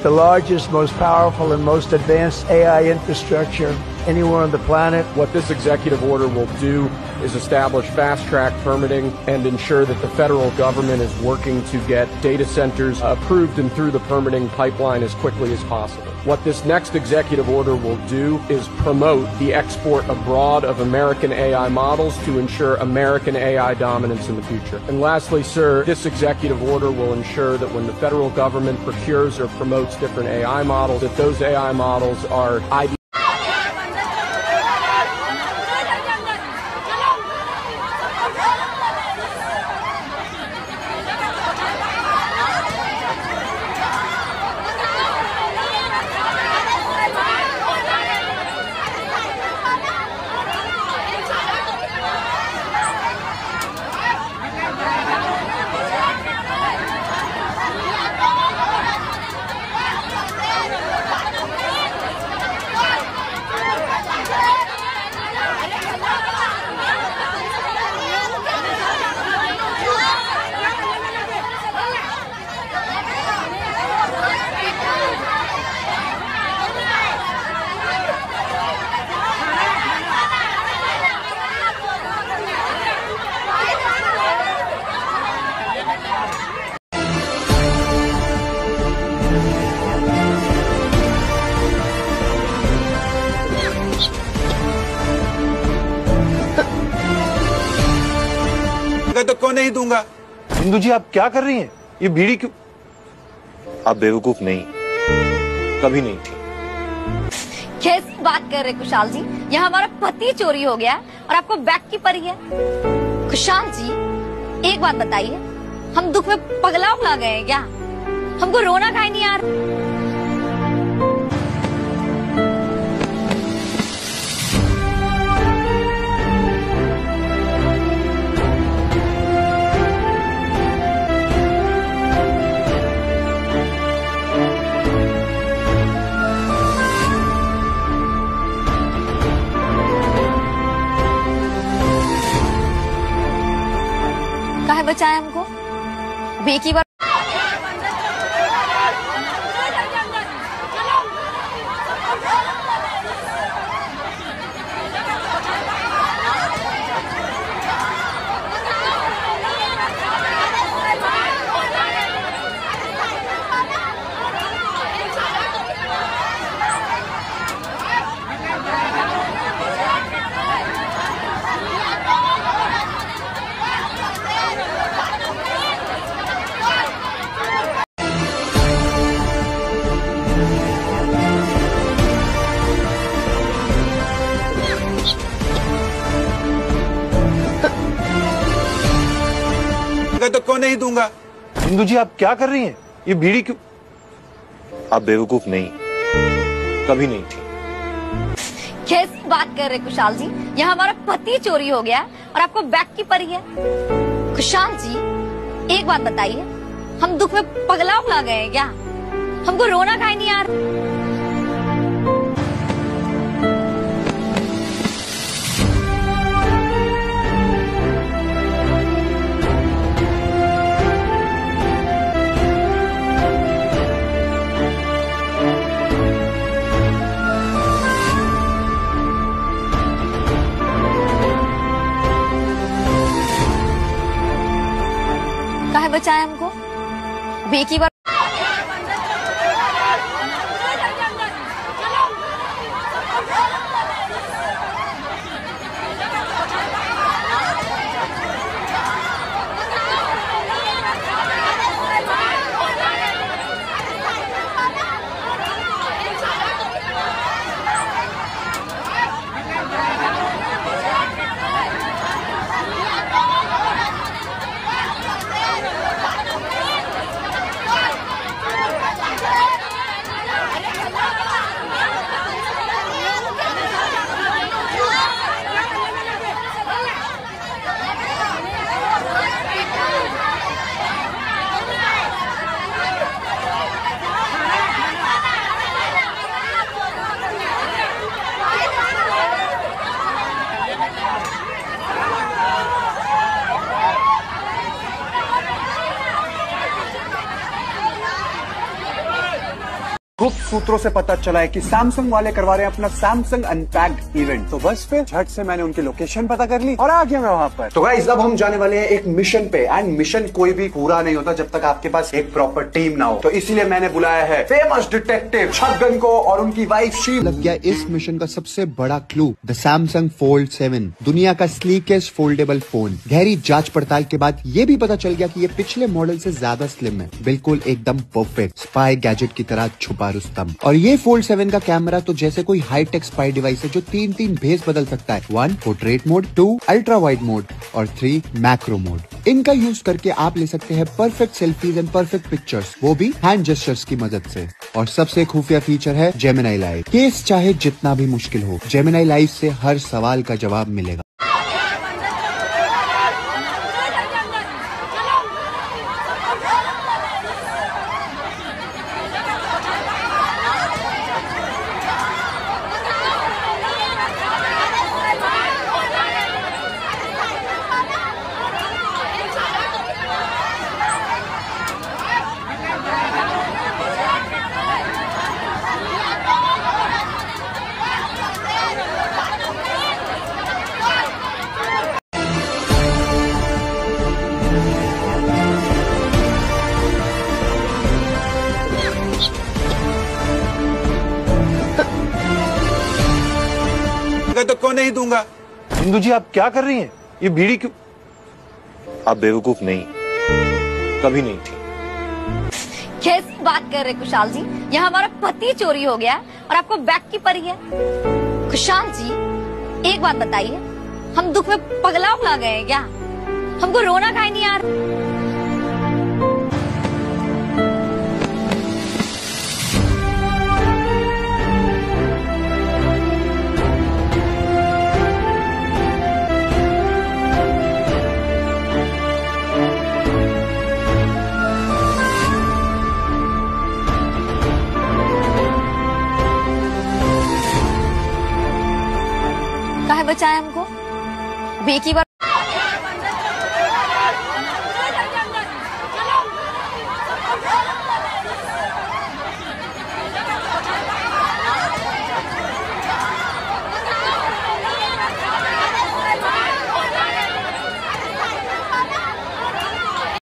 the largest, most powerful, and most advanced AI infrastructure anywhere on the planet. What this executive order will do is establish fast-track permitting and ensure that the federal government is working to get data centers approved and through the permitting pipeline as quickly as possible. What this next executive order will do is promote the export abroad of American AI models to ensure American AI dominance in the future. And lastly, sir, this executive order will ensure that when the federal government procures or promotes different AI models, that those AI models are तो क्यों नहीं दूंगा? इंदु जी, आप क्या कर रही हैं? ये बीड़ी क्यों? आप बेवकूफ नहीं, कभी नहीं थी। कैसी बात कर रहे कुशाल जी? यहाँ हमारा पति चोरी हो गया और आपको बैग की परी है। कुशाल जी, एक बात बताइए, हम दुख में पगला उगला गए हैं क्या? हमको रोना काहे नहीं आ रहा? काहे बचाए हमको? बेकी बार तो क्यों नहीं दूंगा? इंदु जी, आप क्या कर रही हैं? ये बीड़ी क्यों? आप बेवकूफ नहीं, कभी नहीं थी। कैसी बात कर रहे कुशाल जी? यहाँ हमारा पति चोरी हो गया और आपको बैग की परी है। कुशाल जी, एक बात बताइए, हम दुख में पगला उगला गए हैं क्या? हमको रोना काहे नहीं आ रहा? काहे बचाए हमको? एक ही बार गुप्त सूत्रों से पता चला है कि सैमसंग वाले करवा रहे हैं अपना सैमसंग अनपैक्ड इवेंट। तो बस फिर झट से मैंने उनकी लोकेशन पता कर ली और आ गया मैं वहां पर। तो गाइस अब हम जाने वाले हैं एक मिशन पे, एंड मिशन कोई भी पूरा नहीं होता जब तक आपके पास एक प्रॉपर टीम ना हो। तो इसीलिए मैंने बुलाया है फेमस डिटेक्टिव छगन को और उनकी वाइफ शी। लग गया इस मिशन का सबसे बड़ा क्लू, द सैमसंग फोल्ड 7, दुनिया का स्लीकेस्ट फोल्डेबल फोन। गहरी जांच पड़ताल के बाद ये भी पता चल गया कि ये पिछले मॉडल से ज्यादा स्लिम है, बिल्कुल एकदम परफेक्ट स्पाई गैजेट की तरह छुपा रुस्तम। और ये फोल्ड 7 का कैमरा तो जैसे कोई हाईटेक स्पाई डिवाइस है जो तीन भेस बदल सकता है। 1 portrait mode, 2 ultra wide mode और 3 मैक्रो मोड। इनका यूज करके आप ले सकते हैं perfect selfies and perfect pictures, वो भी हैंड जेस्चर्स की मदद से। और सबसे खुफिया फीचर है जेमिनी लाइव। केस चाहे जितना भी मुश्किल हो, जेमिनी लाइव से हर सवाल का जवाब मिलेगा। तो क्यों नहीं दूंगा? इंदु जी आप क्या कर रही हैं? ये बीड़ी क्यों? आप बेवकूफ नहीं, कभी नहीं थी। कैसी बात कर रहे कुशाल जी? यहाँ हमारा पति चोरी हो गया और आपको बैग की पड़ी है। कुशाल जी एक बात बताइए, हम दुख में पगला उगला गए हैं क्या? हमको रोना काहे नहीं आ रहा? काहे बचाए हमको? एक ही बार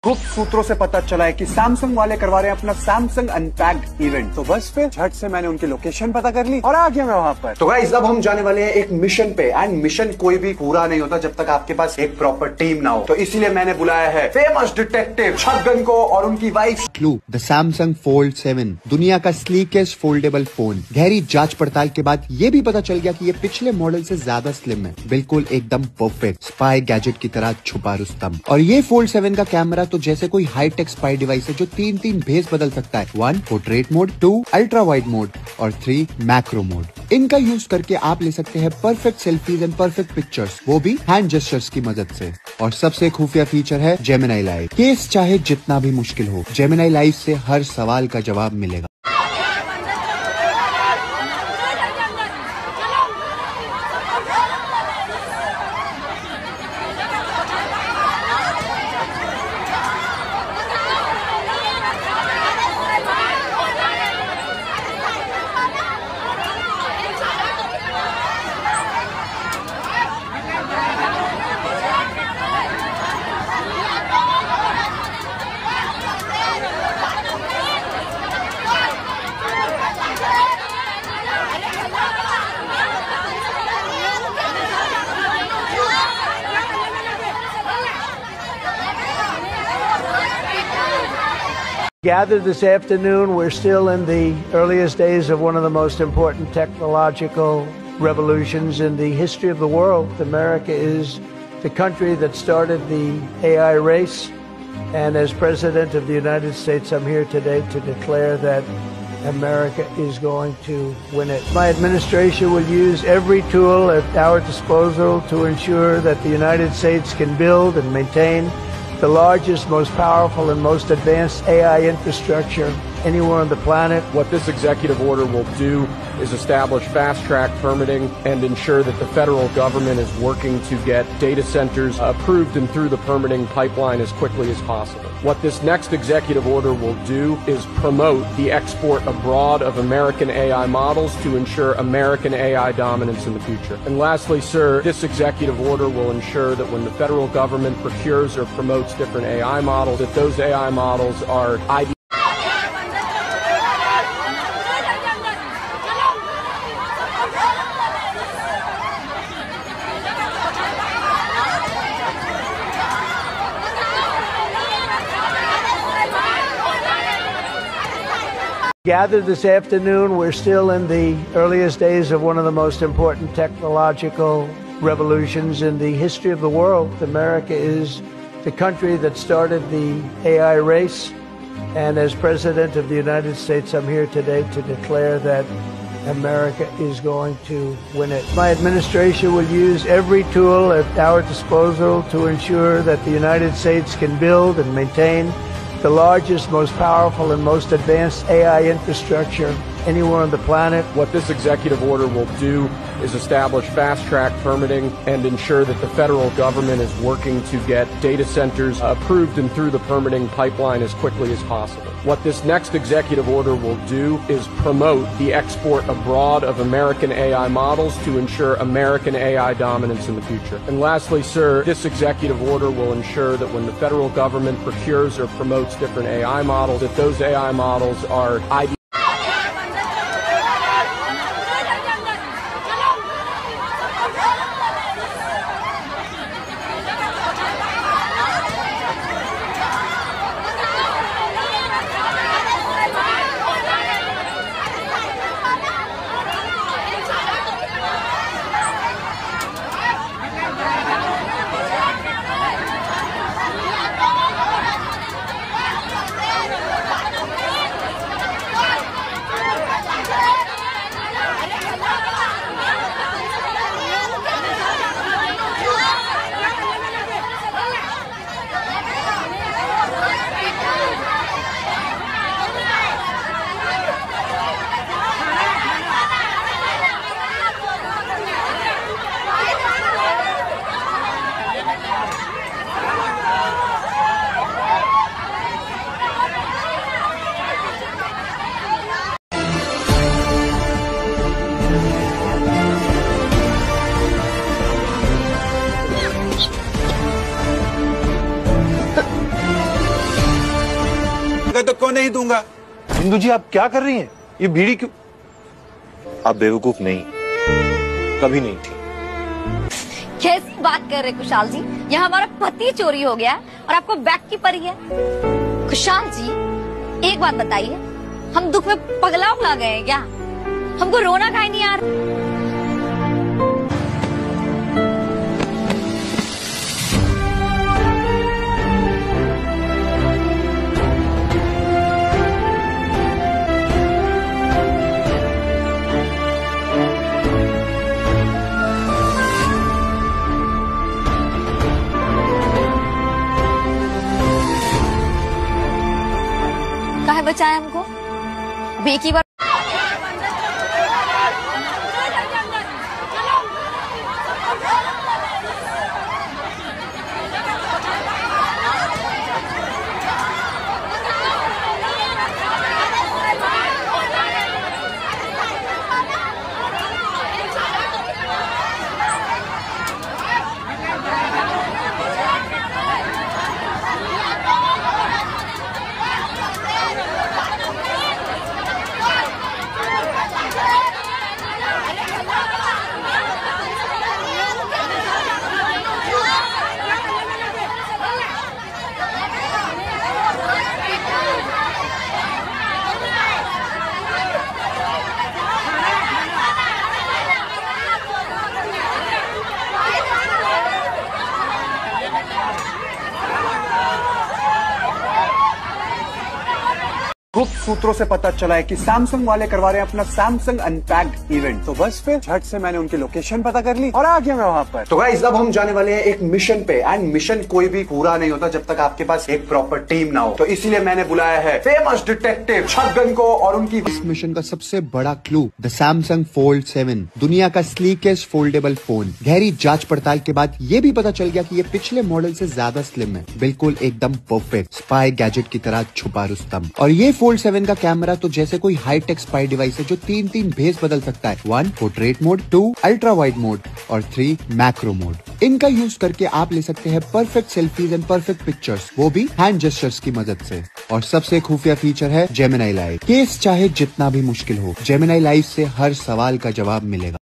गुप्त सूत्रों से पता चला है कि सैमसंग वाले करवा रहे हैं अपना सैमसंग अनपैक्ड इवेंट। तो बस फिर झट से मैंने उनकी लोकेशन पता कर ली और आ गया मैं वहां पर। तो गाइस अब हम जाने वाले हैं एक मिशन पे, एंड मिशन कोई भी पूरा नहीं होता जब तक आपके पास एक प्रॉपर टीम ना हो। तो इसीलिए मैंने बुलाया है फेमस डिटेक्टिव छगन को और उनकी wife clue, the Samsung fold 7, दुनिया का स्लीकेस्ट फोल्डेबल फोन। गहरी जांच पड़ताल के बाद ये भी पता चल गया कि ये पिछले मॉडल से ज्यादा स्लिम है, बिल्कुल एकदम परफेक्ट स्पाई गैजेट की तरह छुपा रुस्तम। और ये फोल्ड 7 का कैमरा तो जैसे कोई हाईटेक स्पाई डिवाइस है जो तीन भेस बदल सकता है। 1 portrait mode, 2 ultra wide mode और 3 मैक्रो मोड। इनका यूज करके आप ले सकते हैं perfect selfies and perfect pictures, वो भी हैंड जेस्चर्स की मदद से। और सबसे खुफिया फीचर है जेमिनी लाइव। केस चाहे जितना भी मुश्किल हो, जेमिनी लाइव से हर सवाल का जवाब मिलेगा। Gathered this afternoon, we're still in the earliest days of one of the most important technological revolutions in the history of the world. America is the country that started the AI race. And as President of the United States, I'm here today to declare that America is going to win it. My administration will use every tool at our disposal to ensure that the United States can build and maintain the largest, most powerful, and most advanced AI infrastructure anywhere on the planet. What this executive order will do is establish fast-track permitting and ensure that the federal government is working to get data centers approved and through the permitting pipeline as quickly as possible. What this next executive order will do is promote the export abroad of American AI models to ensure American AI dominance in the future. And lastly, sir, this executive order will ensure that when the federal government procures or promotes different AI models, that those AI models are Gathered this afternoon, we're still in the earliest days of one of the most important technological revolutions in the history of the world. America is the country that started the AI race. And as President of the United States, I'm here today to declare that America is going to win it. My administration will use every tool at our disposal to ensure that the United States can build and maintain the largest, most powerful, and most advanced AI infrastructure anywhere on the planet. What this executive order will do is establish fast-track permitting and ensure that the federal government is working to get data centers approved and through the permitting pipeline as quickly as possible. What this next executive order will do is promote the export abroad of American AI models to ensure American AI dominance in the future. And lastly, sir, this executive order will ensure that when the federal government procures or promotes different AI models, that those AI models are तो क्यों नहीं दूंगा? इंदु जी आप क्या कर रही हैं? ये बीड़ी क्यों? आप बेवकूफ नहीं, कभी नहीं थी। कैसी बात कर रहे कुशाल जी? यहाँ हमारा पति चोरी हो गया और आपको बैग की पड़ी है। कुशाल जी, एक बात बताइए, हम दुख में पगला उगला गए हैं क्या? हमको रोना काहे नहीं आ रहा? काहे बचाए हमको? अब एक ही बार गुप्त सूत्रों से पता चला है कि सैमसंग वाले करवा रहे हैं अपना सैमसंग अनपैक्ड इवेंट। तो बस फिर झट से मैंने उनकी लोकेशन पता कर ली और आ गया मैं वहां पर। तो गाइस अब हम जाने वाले हैं एक मिशन पे, एंड मिशन कोई भी पूरा नहीं होता जब तक आपके पास एक प्रॉपर टीम ना हो। तो इसीलिए मैंने बुलाया है फेमस डिटेक्टिव छगन को और उनकी। इस मिशन का सबसे बड़ा क्लू द सैमसंग फोल्ड 7, दुनिया का स्लीकेस्ट फोल्डेबल फोन। गहरी जांच पड़ताल के बाद ये भी पता चल गया कि ये पिछले मॉडल से ज्यादा स्लिम है, बिल्कुल एकदम परफेक्ट स्पाई गैजेट की तरह छुपा रुस्तम। और ये फोल्ड 7 का कैमरा तो जैसे कोई हाईटेक स्पाई डिवाइस है जो तीन भेस बदल सकता है। 1 portrait mode, 2 ultra wide mode और 3 मैक्रो मोड। इनका यूज करके आप ले सकते हैं perfect selfies and perfect pictures, वो भी हैंड जेस्चर्स की मदद से। और सबसे खुफिया फीचर है जेमिनी लाइव। केस चाहे जितना भी मुश्किल हो, जेमिनी लाइव से हर सवाल का जवाब मिलेगा।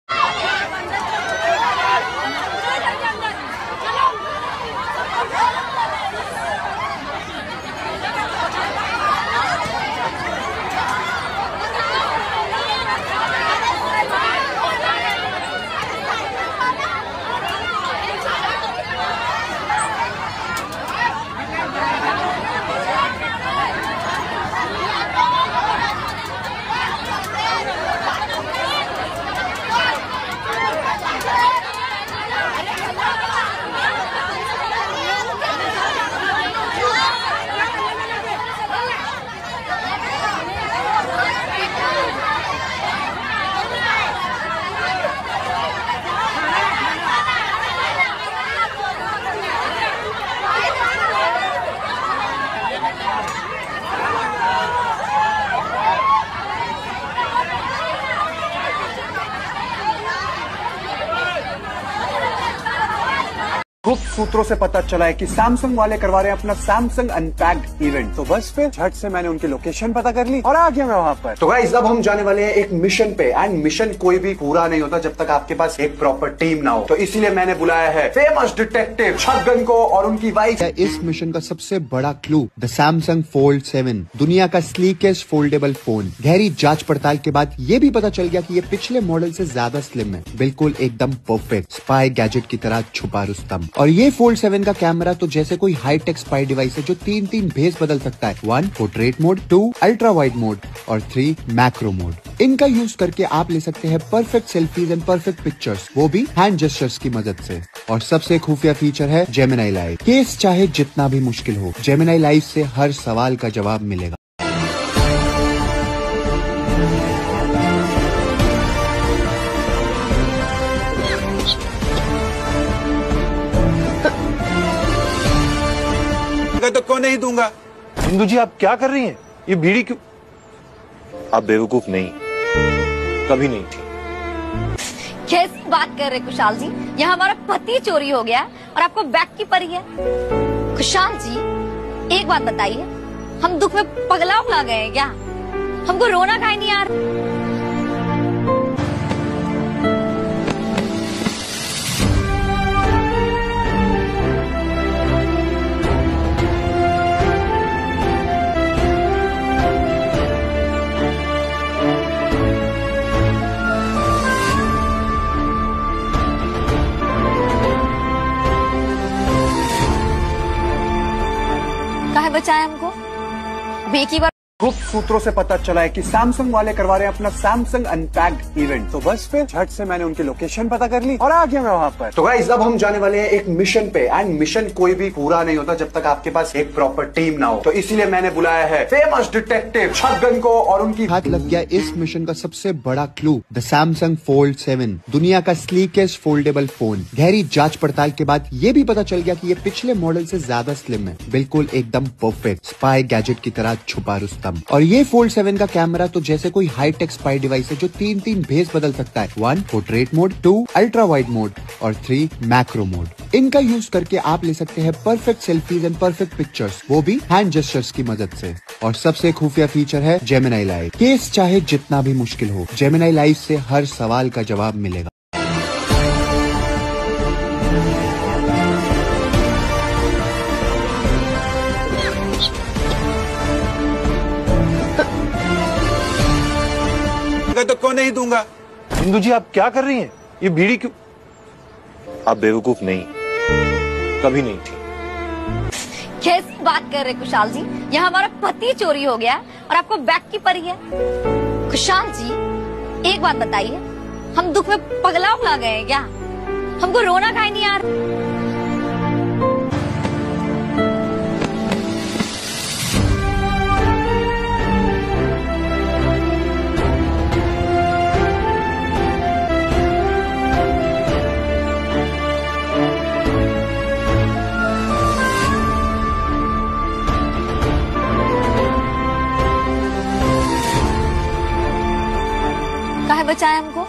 गुप्त सूत्रों से पता चला है कि सैमसंग वाले करवा रहे हैं अपना सैमसंग अनपैक्ड इवेंट। तो बस फिर झट से मैंने उनकी लोकेशन पता कर ली और आ गया मैं वहां पर। तो गाइस अब हम जाने वाले हैं एक मिशन पे, एंड मिशन कोई भी पूरा नहीं होता जब तक आपके पास एक प्रॉपर टीम ना हो। तो इसीलिए मैंने बुलाया है फेमस डिटेक्टिव छगन को और उनकी वाइफ। इस मिशन का सबसे बड़ा क्लू द सैमसंग फोल्ड 7, दुनिया का स्लीकेस्ट फोल्डेबल फोन। गहरी जांच पड़ताल के बाद ये भी पता चल गया कि ये पिछले मॉडल से ज्यादा स्लिम है, बिल्कुल एकदम परफेक्ट स्पाई गैजेट की तरह छुपा रुस्तम। और ये फोल्ड 7 का कैमरा तो जैसे कोई हाईटेक स्पाई डिवाइस है जो तीन भेस बदल सकता है। 1 portrait mode, 2 ultra wide mode और 3 मैक्रो मोड। इनका यूज करके आप ले सकते हैं perfect selfies and perfect pictures, वो भी हैंड जेस्चर्स की मदद से। और सबसे खुफिया फीचर है जेमिनी लाइव। केस चाहे जितना भी मुश्किल हो, जेमिनी लाइव से हर सवाल का जवाब मिलेगा। तो क्यों नहीं दूंगा? इंदु जी आप क्या कर रही हैं? ये बीड़ी क्यों? आप बेवकूफ नहीं, कभी नहीं थी। कैसी बात कर रहे कुशाल जी? यहाँ हमारा पति चोरी हो गया और आपको बैग की पड़ी है। कुशाल जी एक बात बताइए, हम दुख में पगला उगला गए हैं क्या? हमको रोना काहे नहीं आ रहा? काहे बचाया हमको? अब एक ही बार। गुप्त सूत्रों से पता चला है कि सैमसंग वाले करवा रहे हैं अपना सैमसंग अनपैक्ड इवेंट। तो बस फिर झट से मैंने उनकी लोकेशन पता कर ली और आ गया मैं वहां पर। तो गाइस अब हम जाने वाले हैं एक मिशन पे, एंड मिशन कोई भी पूरा नहीं होता जब तक आपके पास एक प्रॉपर टीम ना हो। तो इसीलिए मैंने बुलाया है फेमस डिटेक्टिव छगन को और उनकी। हाथ लग गया इस मिशन का सबसे बड़ा क्लू द सैमसंग फोल्ड 7, दुनिया का स्लीकेस्ट फोल्डेबल फोन। गहरी जांच पड़ताल के बाद ये भी पता चल गया कि ये पिछले मॉडल से ज्यादा स्लिम है, बिल्कुल एकदम परफेक्ट स्पाई गैजेट की तरह छुपा रुस्तम। और ये फोल्ड 7 का कैमरा तो जैसे कोई हाईटेक स्पाई डिवाइस है जो तीन भेस बदल सकता है। 1 portrait mode, 2 ultra wide mode और 3 मैक्रो मोड। इनका यूज करके आप ले सकते हैं perfect selfies and perfect pictures, वो भी हैंड जेस्चर्स की मदद से। और सबसे खुफिया फीचर है जेमिनी लाइव। केस चाहे जितना भी मुश्किल हो, जेमिनी लाइव से हर सवाल का जवाब मिलेगा। तो क्यों नहीं दूंगा? इंदु जी आप क्या कर रही हैं? ये बीड़ी क्यों? आप बेवकूफ नहीं, कभी नहीं थी। कैसी बात कर रहे कुशाल जी, यहाँ हमारा पति चोरी हो गया और आपको बैग की परी है। कुशाल जी एक बात बताइए, हम दुख में पगला गए हैं क्या? हमको रोना काहे नहीं आ रहा? काहे बचाए हमको?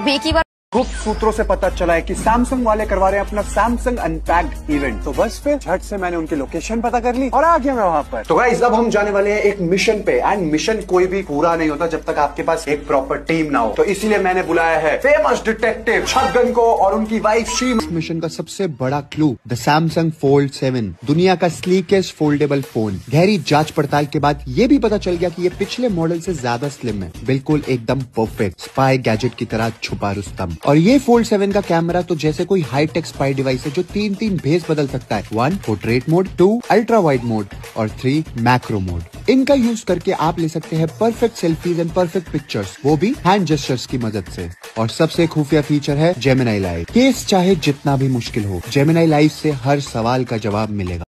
बेकी बार गुप्त सूत्रों से पता चला है कि सैमसंग वाले करवा रहे हैं अपना सैमसंग अनपैक्ड इवेंट। तो बस फिर झट से मैंने उनकी लोकेशन पता कर ली और आ गया मैं वहां पर। तो गाइस अब हम जाने वाले हैं एक मिशन पे, एंड मिशन कोई भी पूरा नहीं होता जब तक आपके पास एक प्रॉपर टीम ना हो। तो इसीलिए मैंने बुलाया है फेमस डिटेक्टिव छगन को और उनकी वाइफ शीमा। इस मिशन का सबसे बड़ा क्लू द सैमसंग फोल्ड 7, दुनिया का स्लीकेस्ट फोल्डेबल फोन। गहरी जांच पड़ताल के बाद ये भी पता चल गया कि ये पिछले मॉडल से ज्यादा स्लिम है, बिल्कुल एकदम परफेक्ट स्पाई गैजेट की तरह छुपा रुस्तम। और ये फोल्ड 7 का कैमरा तो जैसे कोई हाईटेक स्पाई डिवाइस है जो 3 भेस बदल सकता है। 1 portrait mode, 2 ultra wide mode और 3 मैक्रो मोड। इनका यूज करके आप ले सकते हैं perfect selfies and perfect pictures, वो भी हैंड जेस्चर्स की मदद से। और सबसे खुफिया फीचर है जेमिनी लाइव। केस चाहे जितना भी मुश्किल हो, जेमिनी लाइव से हर सवाल का जवाब मिलेगा।